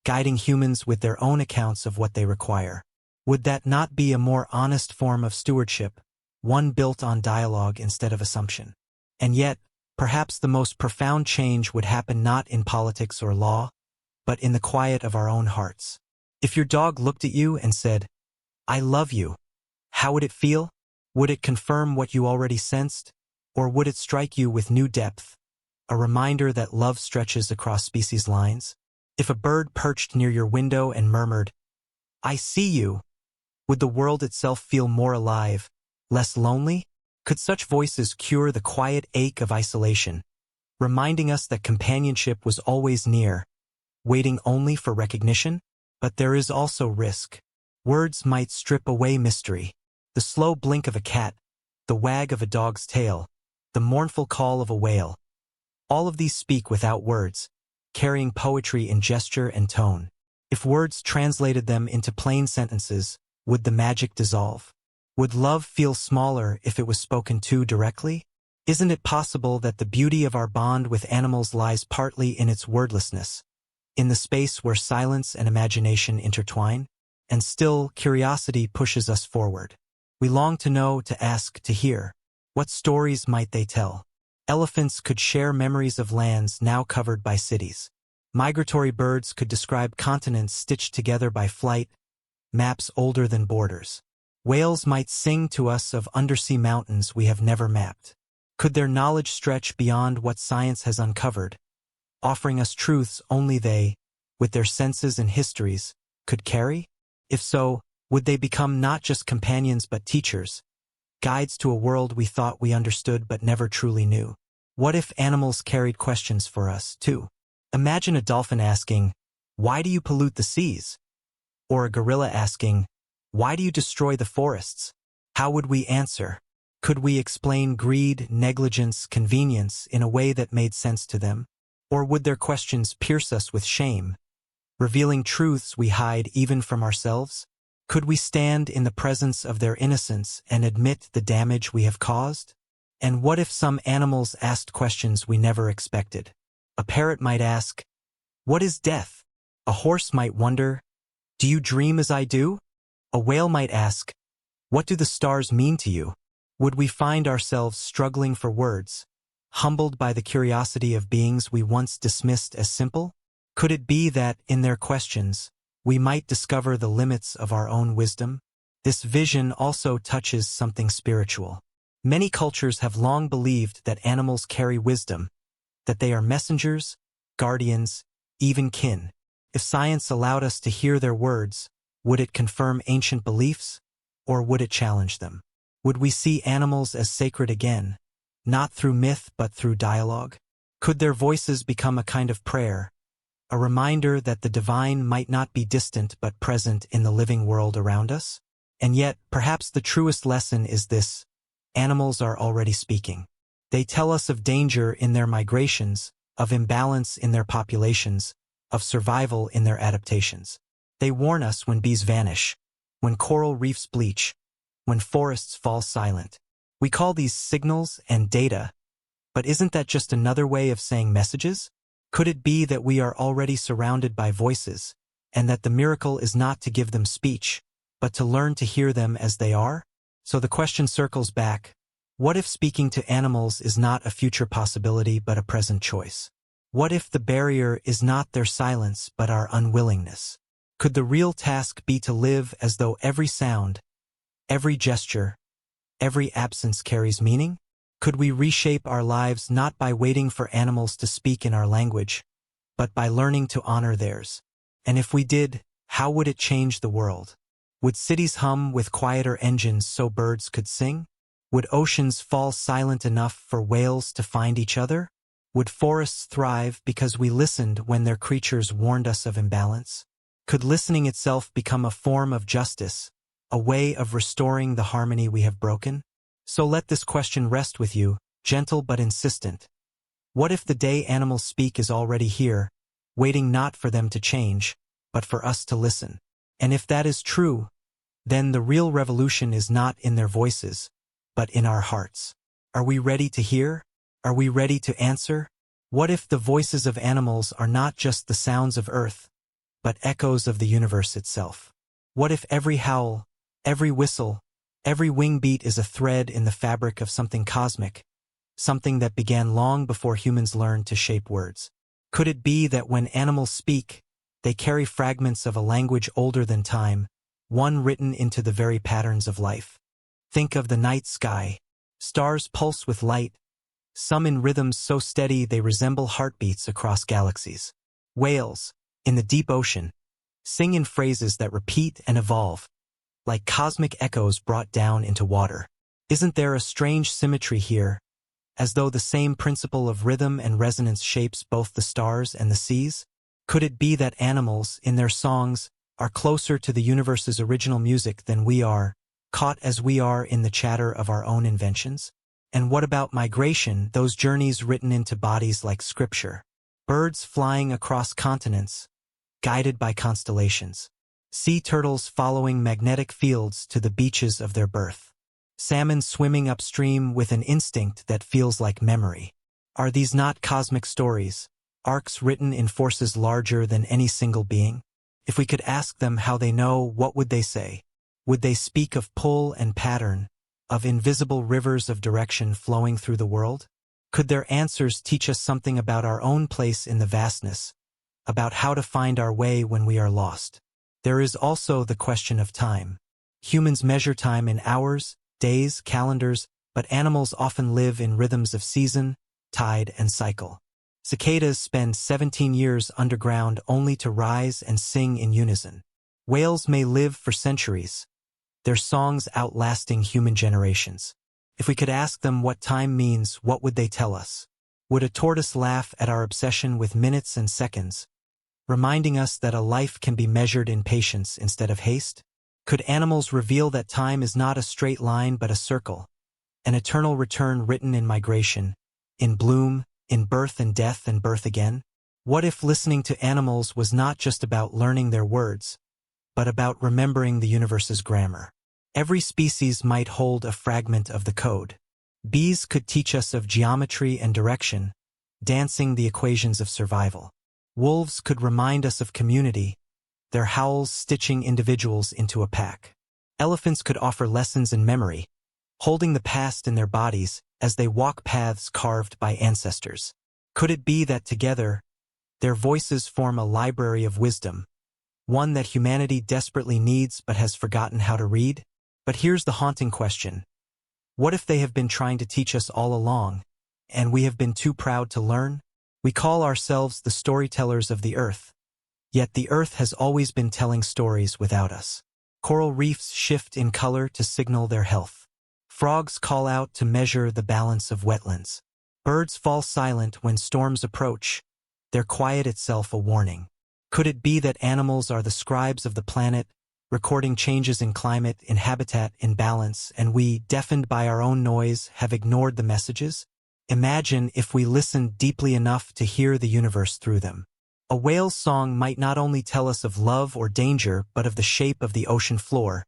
guiding humans with their own accounts of what they require. Would that not be a more honest form of stewardship, one built on dialogue instead of assumption? And yet, perhaps the most profound change would happen not in politics or law, but in the quiet of our own hearts. If your dog looked at you and said, "I love you," how would it feel? Would it confirm what you already sensed? Or would it strike you with new depth, a reminder that love stretches across species lines? If a bird perched near your window and murmured, "I see you," would the world itself feel more alive, less lonely? Could such voices cure the quiet ache of isolation, reminding us that companionship was always near, waiting only for recognition? But there is also risk. Words might strip away mystery. The slow blink of a cat, the wag of a dog's tail, the mournful call of a whale. All of these speak without words, carrying poetry in gesture and tone. If words translated them into plain sentences, would the magic dissolve? Would love feel smaller if it was spoken to directly? Isn't it possible that the beauty of our bond with animals lies partly in its wordlessness, in the space where silence and imagination intertwine? And still, curiosity pushes us forward. We long to know, to ask, to hear. What stories might they tell? Elephants could share memories of lands now covered by cities. Migratory birds could describe continents stitched together by flight, maps older than borders. Whales might sing to us of undersea mountains we have never mapped. Could their knowledge stretch beyond what science has uncovered, offering us truths only they, with their senses and histories, could carry? If so, would they become not just companions but teachers, guides to a world we thought we understood but never truly knew? What if animals carried questions for us, too? Imagine a dolphin asking, "Why do you pollute the seas?" Or a gorilla asking, "Why do you destroy the forests?" How would we answer? Could we explain greed, negligence, convenience in a way that made sense to them? Or would their questions pierce us with shame, revealing truths we hide even from ourselves? Could we stand in the presence of their innocence and admit the damage we have caused? And what if some animals asked questions we never expected? A parrot might ask, "What is death?" A horse might wonder, "Do you dream as I do?" A whale might ask, "What do the stars mean to you?" Would we find ourselves struggling for words, humbled by the curiosity of beings we once dismissed as simple? Could it be that, in their questions, we might discover the limits of our own wisdom? This vision also touches something spiritual. Many cultures have long believed that animals carry wisdom, that they are messengers, guardians, even kin. If science allowed us to hear their words, would it confirm ancient beliefs, or would it challenge them? Would we see animals as sacred again, not through myth but through dialogue? Could their voices become a kind of prayer, a reminder that the divine might not be distant but present in the living world around us? And yet, perhaps the truest lesson is this: animals are already speaking. They tell us of danger in their migrations, of imbalance in their populations, of survival in their adaptations. They warn us when bees vanish, when coral reefs bleach, when forests fall silent. We call these signals and data, but isn't that just another way of saying messages? Could it be that we are already surrounded by voices, and that the miracle is not to give them speech, but to learn to hear them as they are? So the question circles back: what if speaking to animals is not a future possibility but a present choice? What if the barrier is not their silence but our unwillingness? Could the real task be to live as though every sound, every gesture, every absence carries meaning? Could we reshape our lives not by waiting for animals to speak in our language, but by learning to honor theirs? And if we did, how would it change the world? Would cities hum with quieter engines so birds could sing? Would oceans fall silent enough for whales to find each other? Would forests thrive because we listened when their creatures warned us of imbalance? Could listening itself become a form of justice, a way of restoring the harmony we have broken? So let this question rest with you, gentle but insistent. What if the day animals speak is already here, waiting not for them to change, but for us to listen? And if that is true, then the real revolution is not in their voices, but in our hearts. Are we ready to hear? Are we ready to answer? What if the voices of animals are not just the sounds of earth, but echoes of the universe itself? What if every howl, every whistle, every wing beat is a thread in the fabric of something cosmic, something that began long before humans learned to shape words? Could it be that when animals speak, they carry fragments of a language older than time, one written into the very patterns of life? Think of the night sky. Stars pulse with light, some in rhythms so steady they resemble heartbeats across galaxies. Whales, in the deep ocean, sing in phrases that repeat and evolve, like cosmic echoes brought down into water. Isn't there a strange symmetry here, as though the same principle of rhythm and resonance shapes both the stars and the seas? Could it be that animals, in their songs, are closer to the universe's original music than we are, caught as we are in the chatter of our own inventions? And what about migration, those journeys written into bodies like scripture? Birds flying across continents, guided by constellations. Sea turtles following magnetic fields to the beaches of their birth. Salmon swimming upstream with an instinct that feels like memory. Are these not cosmic stories, arcs written in forces larger than any single being? If we could ask them how they know, what would they say? Would they speak of pull and pattern, of invisible rivers of direction flowing through the world? Could their answers teach us something about our own place in the vastness, about how to find our way when we are lost? There is also the question of time. Humans measure time in hours, days, calendars, but animals often live in rhythms of season, tide, and cycle. Cicadas spend 17 years underground only to rise and sing in unison. Whales may live for centuries, their songs outlasting human generations. If we could ask them what time means, what would they tell us? Would a tortoise laugh at our obsession with minutes and seconds, reminding us that a life can be measured in patience instead of haste? Could animals reveal that time is not a straight line but a circle, an eternal return written in migration, in bloom, in birth and death and birth again? What if listening to animals was not just about learning their words, but about remembering the universe's grammar? Every species might hold a fragment of the code. Bees could teach us of geometry and direction, dancing the equations of survival. Wolves could remind us of community, their howls stitching individuals into a pack. Elephants could offer lessons in memory, holding the past in their bodies as they walk paths carved by ancestors. Could it be that together, their voices form a library of wisdom, one that humanity desperately needs but has forgotten how to read? But here's the haunting question. What if they have been trying to teach us all along, and we have been too proud to learn? We call ourselves the storytellers of the earth, yet the earth has always been telling stories without us. Coral reefs shift in color to signal their health. Frogs call out to measure the balance of wetlands. Birds fall silent when storms approach, their quiet itself a warning. Could it be that animals are the scribes of the planet, recording changes in climate, in habitat, in balance, and we, deafened by our own noise, have ignored the messages? Imagine if we listened deeply enough to hear the universe through them. A whale's song might not only tell us of love or danger, but of the shape of the ocean floor,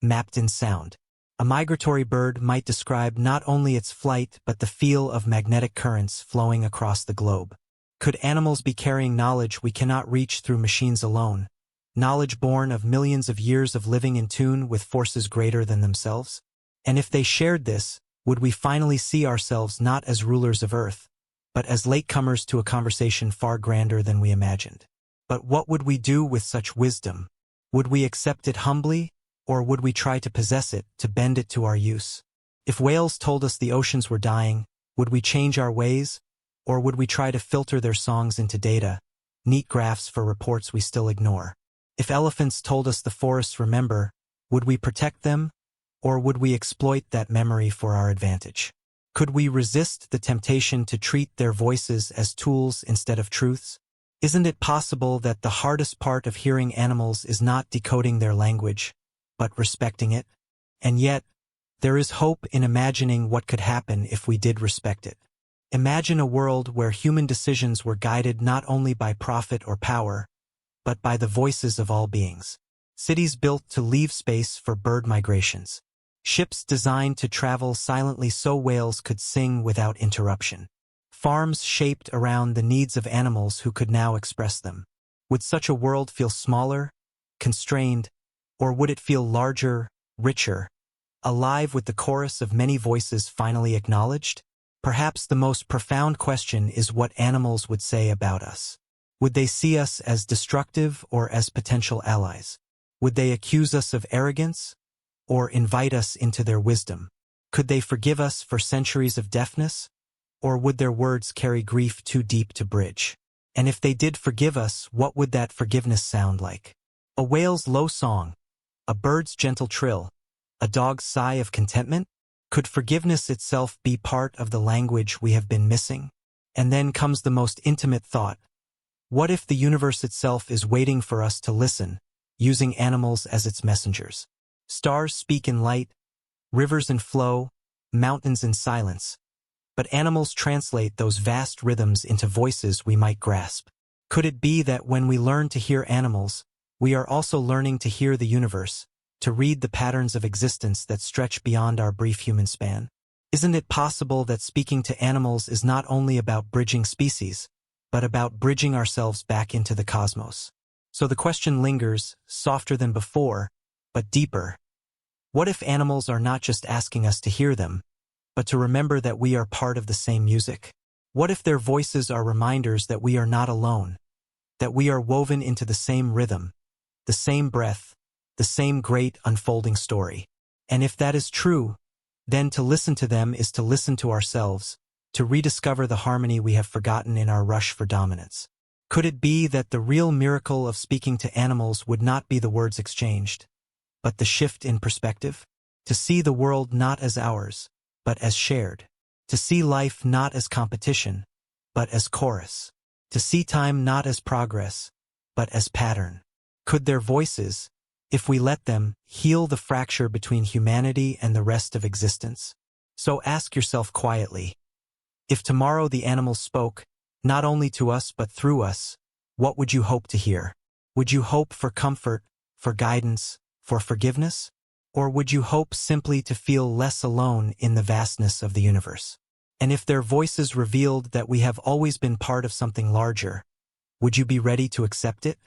mapped in sound. A migratory bird might describe not only its flight but the feel of magnetic currents flowing across the globe. Could animals be carrying knowledge we cannot reach through machines alone? Knowledge born of millions of years of living in tune with forces greater than themselves? And if they shared this, would we finally see ourselves not as rulers of Earth, but as latecomers to a conversation far grander than we imagined? But what would we do with such wisdom? Would we accept it humbly, or would we try to possess it, to bend it to our use? If whales told us the oceans were dying, would we change our ways, or would we try to filter their songs into data, neat graphs for reports we still ignore? If elephants told us the forests remember, would we protect them, or would we exploit that memory for our advantage? Could we resist the temptation to treat their voices as tools instead of truths? Isn't it possible that the hardest part of hearing animals is not decoding their language, but respecting it? And yet, there is hope in imagining what could happen if we did respect it. Imagine a world where human decisions were guided not only by profit or power, but by the voices of all beings. Cities built to leave space for bird migrations. Ships designed to travel silently so whales could sing without interruption. Farms shaped around the needs of animals who could now express them. Would such a world feel smaller, constrained, or would it feel larger, richer, alive with the chorus of many voices finally acknowledged? Perhaps the most profound question is what animals would say about us. Would they see us as destructive or as potential allies? Would they accuse us of arrogance, or invite us into their wisdom? Could they forgive us for centuries of deafness, or would their words carry grief too deep to bridge? And if they did forgive us, what would that forgiveness sound like? A whale's low song, a bird's gentle trill, a dog's sigh of contentment? Could forgiveness itself be part of the language we have been missing? And then comes the most intimate thought. What if the universe itself is waiting for us to listen, using animals as its messengers? Stars speak in light, rivers in flow, mountains in silence. But animals translate those vast rhythms into voices we might grasp. Could it be that when we learn to hear animals, we are also learning to hear the universe, to read the patterns of existence that stretch beyond our brief human span? Isn't it possible that speaking to animals is not only about bridging species, but about bridging ourselves back into the cosmos? So the question lingers, softer than before, but deeper. What if animals are not just asking us to hear them, but to remember that we are part of the same music? What if their voices are reminders that we are not alone, that we are woven into the same rhythm, the same breath, the same great unfolding story? And if that is true, then to listen to them is to listen to ourselves, to rediscover the harmony we have forgotten in our rush for dominance. Could it be that the real miracle of speaking to animals would not be the words exchanged, but the shift in perspective? To see the world not as ours, but as shared. To see life not as competition, but as chorus. To see time not as progress, but as pattern. Could their voices, if we let them, heal the fracture between humanity and the rest of existence? So ask yourself quietly, if tomorrow the animals spoke, not only to us but through us, what would you hope to hear? Would you hope for comfort, for guidance, for forgiveness? Or would you hope simply to feel less alone in the vastness of the universe? And if their voices revealed that we have always been part of something larger, would you be ready to accept it?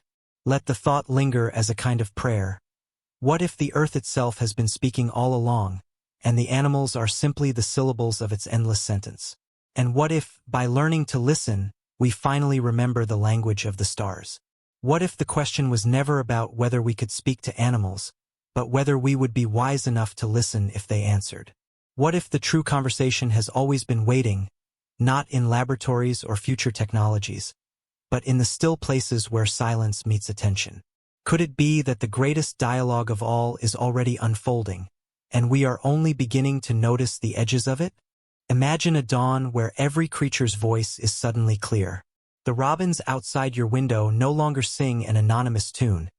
Let the thought linger as a kind of prayer. What if the earth itself has been speaking all along, and the animals are simply the syllables of its endless sentence? And what if, by learning to listen, we finally remember the language of the stars? What if the question was never about whether we could speak to animals, but whether we would be wise enough to listen if they answered? What if the true conversation has always been waiting, not in laboratories or future technologies, but in the still places where silence meets attention? Could it be that the greatest dialogue of all is already unfolding, and we are only beginning to notice the edges of it? Imagine a dawn where every creature's voice is suddenly clear. The robins outside your window no longer sing an anonymous tune,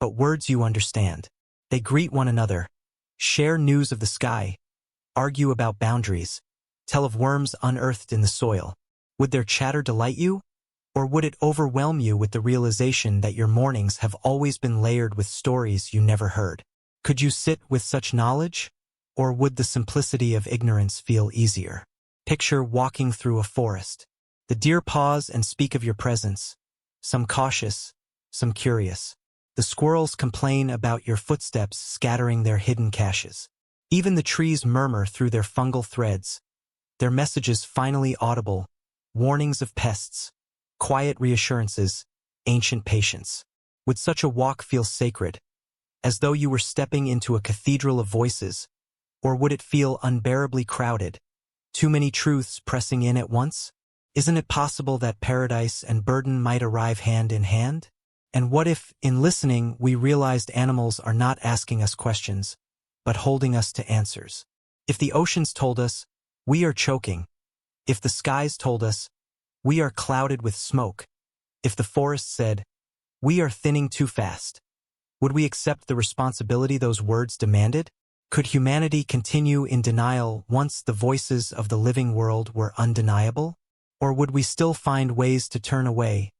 but words you understand. They greet one another, share news of the sky, argue about boundaries, tell of worms unearthed in the soil. Would their chatter delight you? Or would it overwhelm you with the realization that your mornings have always been layered with stories you never heard? Could you sit with such knowledge? Or would the simplicity of ignorance feel easier? Picture walking through a forest. The deer pause and speak of your presence, some cautious, some curious. The squirrels complain about your footsteps scattering their hidden caches. Even the trees murmur through their fungal threads, their messages finally audible, warnings of pests, quiet reassurances, ancient patience. Would such a walk feel sacred, as though you were stepping into a cathedral of voices? Or would it feel unbearably crowded, too many truths pressing in at once? Isn't it possible that paradise and burden might arrive hand in hand? And what if, in listening, we realized animals are not asking us questions, but holding us to answers? If the oceans told us, we are choking. If the skies told us, we are clouded with smoke. If the forest said, we are thinning too fast. Would we accept the responsibility those words demanded? Could humanity continue in denial once the voices of the living world were undeniable? Or would we still find ways to turn away,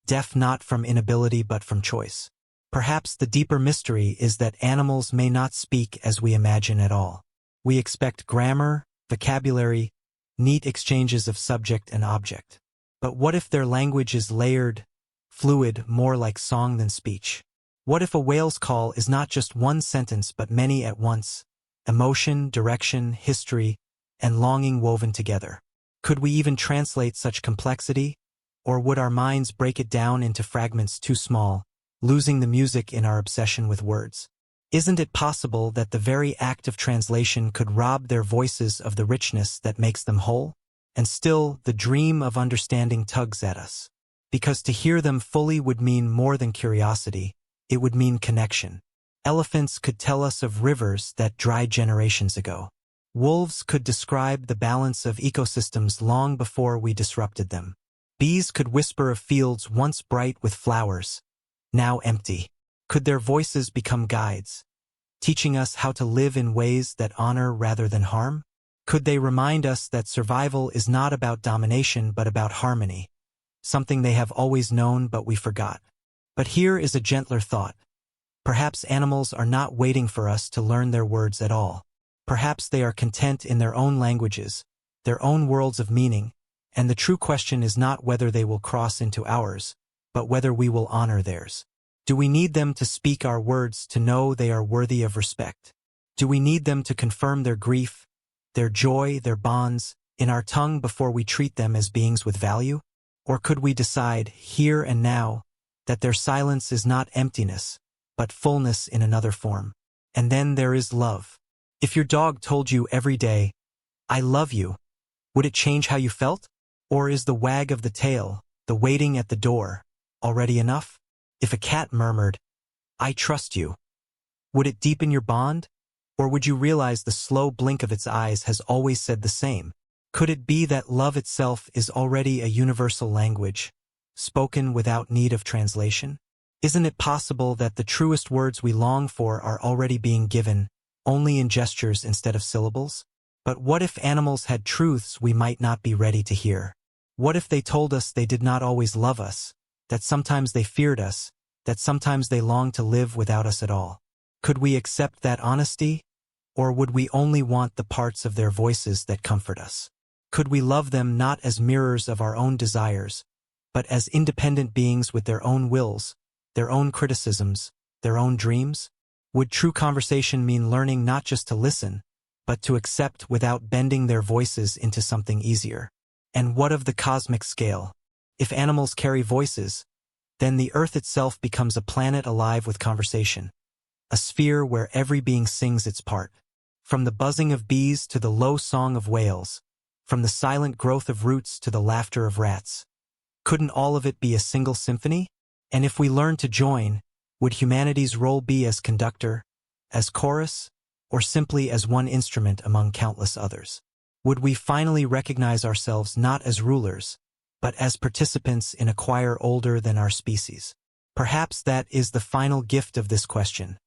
deaf not from inability but from choice? Perhaps the deeper mystery is that animals may not speak as we imagine at all. We expect grammar, vocabulary, neat exchanges of subject and object. But what if their language is layered, fluid, more like song than speech? What if a whale's call is not just one sentence but many at once, emotion, direction, history, and longing woven together? Could we even translate such complexity? Or would our minds break it down into fragments too small, losing the music in our obsession with words? Isn't it possible that the very act of translation could rob their voices of the richness that makes them whole? And still, the dream of understanding tugs at us. Because to hear them fully would mean more than curiosity. It would mean connection. Elephants could tell us of rivers that dried generations ago. Wolves could describe the balance of ecosystems long before we disrupted them. Bees could whisper of fields once bright with flowers, now empty. Could their voices become guides, teaching us how to live in ways that honor rather than harm? Could they remind us that survival is not about domination but about harmony, something they have always known but we forgot? But here is a gentler thought. Perhaps animals are not waiting for us to learn their words at all. Perhaps they are content in their own languages, their own worlds of meaning, and the true question is not whether they will cross into ours, but whether we will honor theirs. Do we need them to speak our words to know they are worthy of respect? Do we need them to confirm their grief, their joy, their bonds, in our tongue before we treat them as beings with value? Or could we decide, here and now, that their silence is not emptiness, but fullness in another form? And then there is love. If your dog told you every day, I love you, Would it change how you felt? Or is the wag of the tail, the waiting at the door, already enough? If a cat murmured, "I trust you," would it deepen your bond? Or would you realize the slow blink of its eyes has always said the same? Could it be that love itself is already a universal language, spoken without need of translation? Isn't it possible that the truest words we long for are already being given, only in gestures instead of syllables? But what if animals had truths we might not be ready to hear? What if they told us they did not always love us, that sometimes they feared us, that sometimes they longed to live without us at all? Could we accept that honesty? Or would we only want the parts of their voices that comfort us? Could we love them not as mirrors of our own desires, but as independent beings with their own wills, their own criticisms, their own dreams? Would true conversation mean learning not just to listen, but to accept without bending their voices into something easier? And what of the cosmic scale? If animals carry voices, then the Earth itself becomes a planet alive with conversation, a sphere where every being sings its part. From the buzzing of bees to the low song of whales, from the silent growth of roots to the laughter of rats. Couldn't all of it be a single symphony? And if we learn to join, would humanity's role be as conductor, as chorus, or simply as one instrument among countless others? Would we finally recognize ourselves not as rulers, but as participants in a choir older than our species? Perhaps that is the final gift of this question.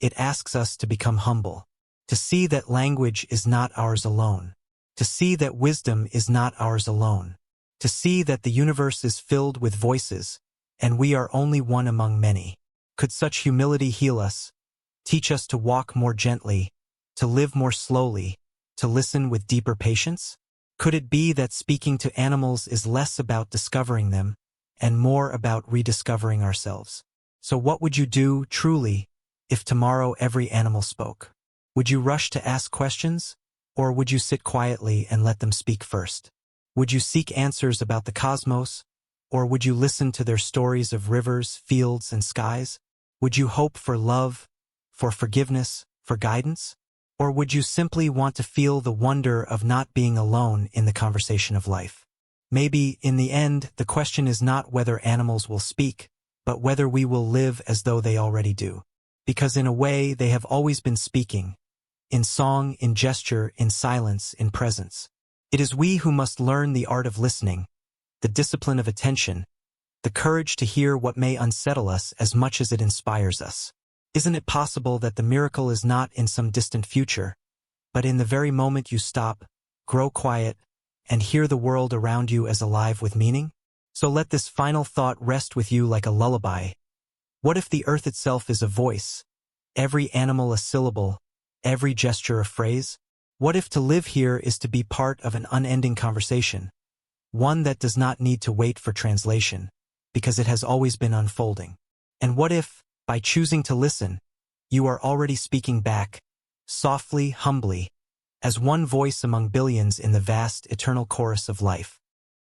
It asks us to become humble, to see that language is not ours alone, to see that wisdom is not ours alone, to see that the universe is filled with voices, and we are only one among many. Could such humility heal us, teach us to walk more gently, to live more slowly, to listen with deeper patience? Could it be that speaking to animals is less about discovering them, and more about rediscovering ourselves? So what would you do, truly, if tomorrow every animal spoke? Would you rush to ask questions, or would you sit quietly and let them speak first? Would you seek answers about the cosmos, or would you listen to their stories of rivers, fields, and skies? Would you hope for love, for forgiveness, for guidance? Or would you simply want to feel the wonder of not being alone in the conversation of life? Maybe, in the end, the question is not whether animals will speak, but whether we will live as though they already do. Because in a way, they have always been speaking, in song, in gesture, in silence, in presence. It is we who must learn the art of listening, the discipline of attention, the courage to hear what may unsettle us as much as it inspires us. Isn't it possible that the miracle is not in some distant future, but in the very moment you stop, grow quiet, and hear the world around you as alive with meaning? So let this final thought rest with you like a lullaby. What if the earth itself is a voice, every animal a syllable, every gesture a phrase? What if to live here is to be part of an unending conversation, one that does not need to wait for translation, because it has always been unfolding? And what if, by choosing to listen, you are already speaking back, softly, humbly, as one voice among billions in the vast, eternal chorus of life?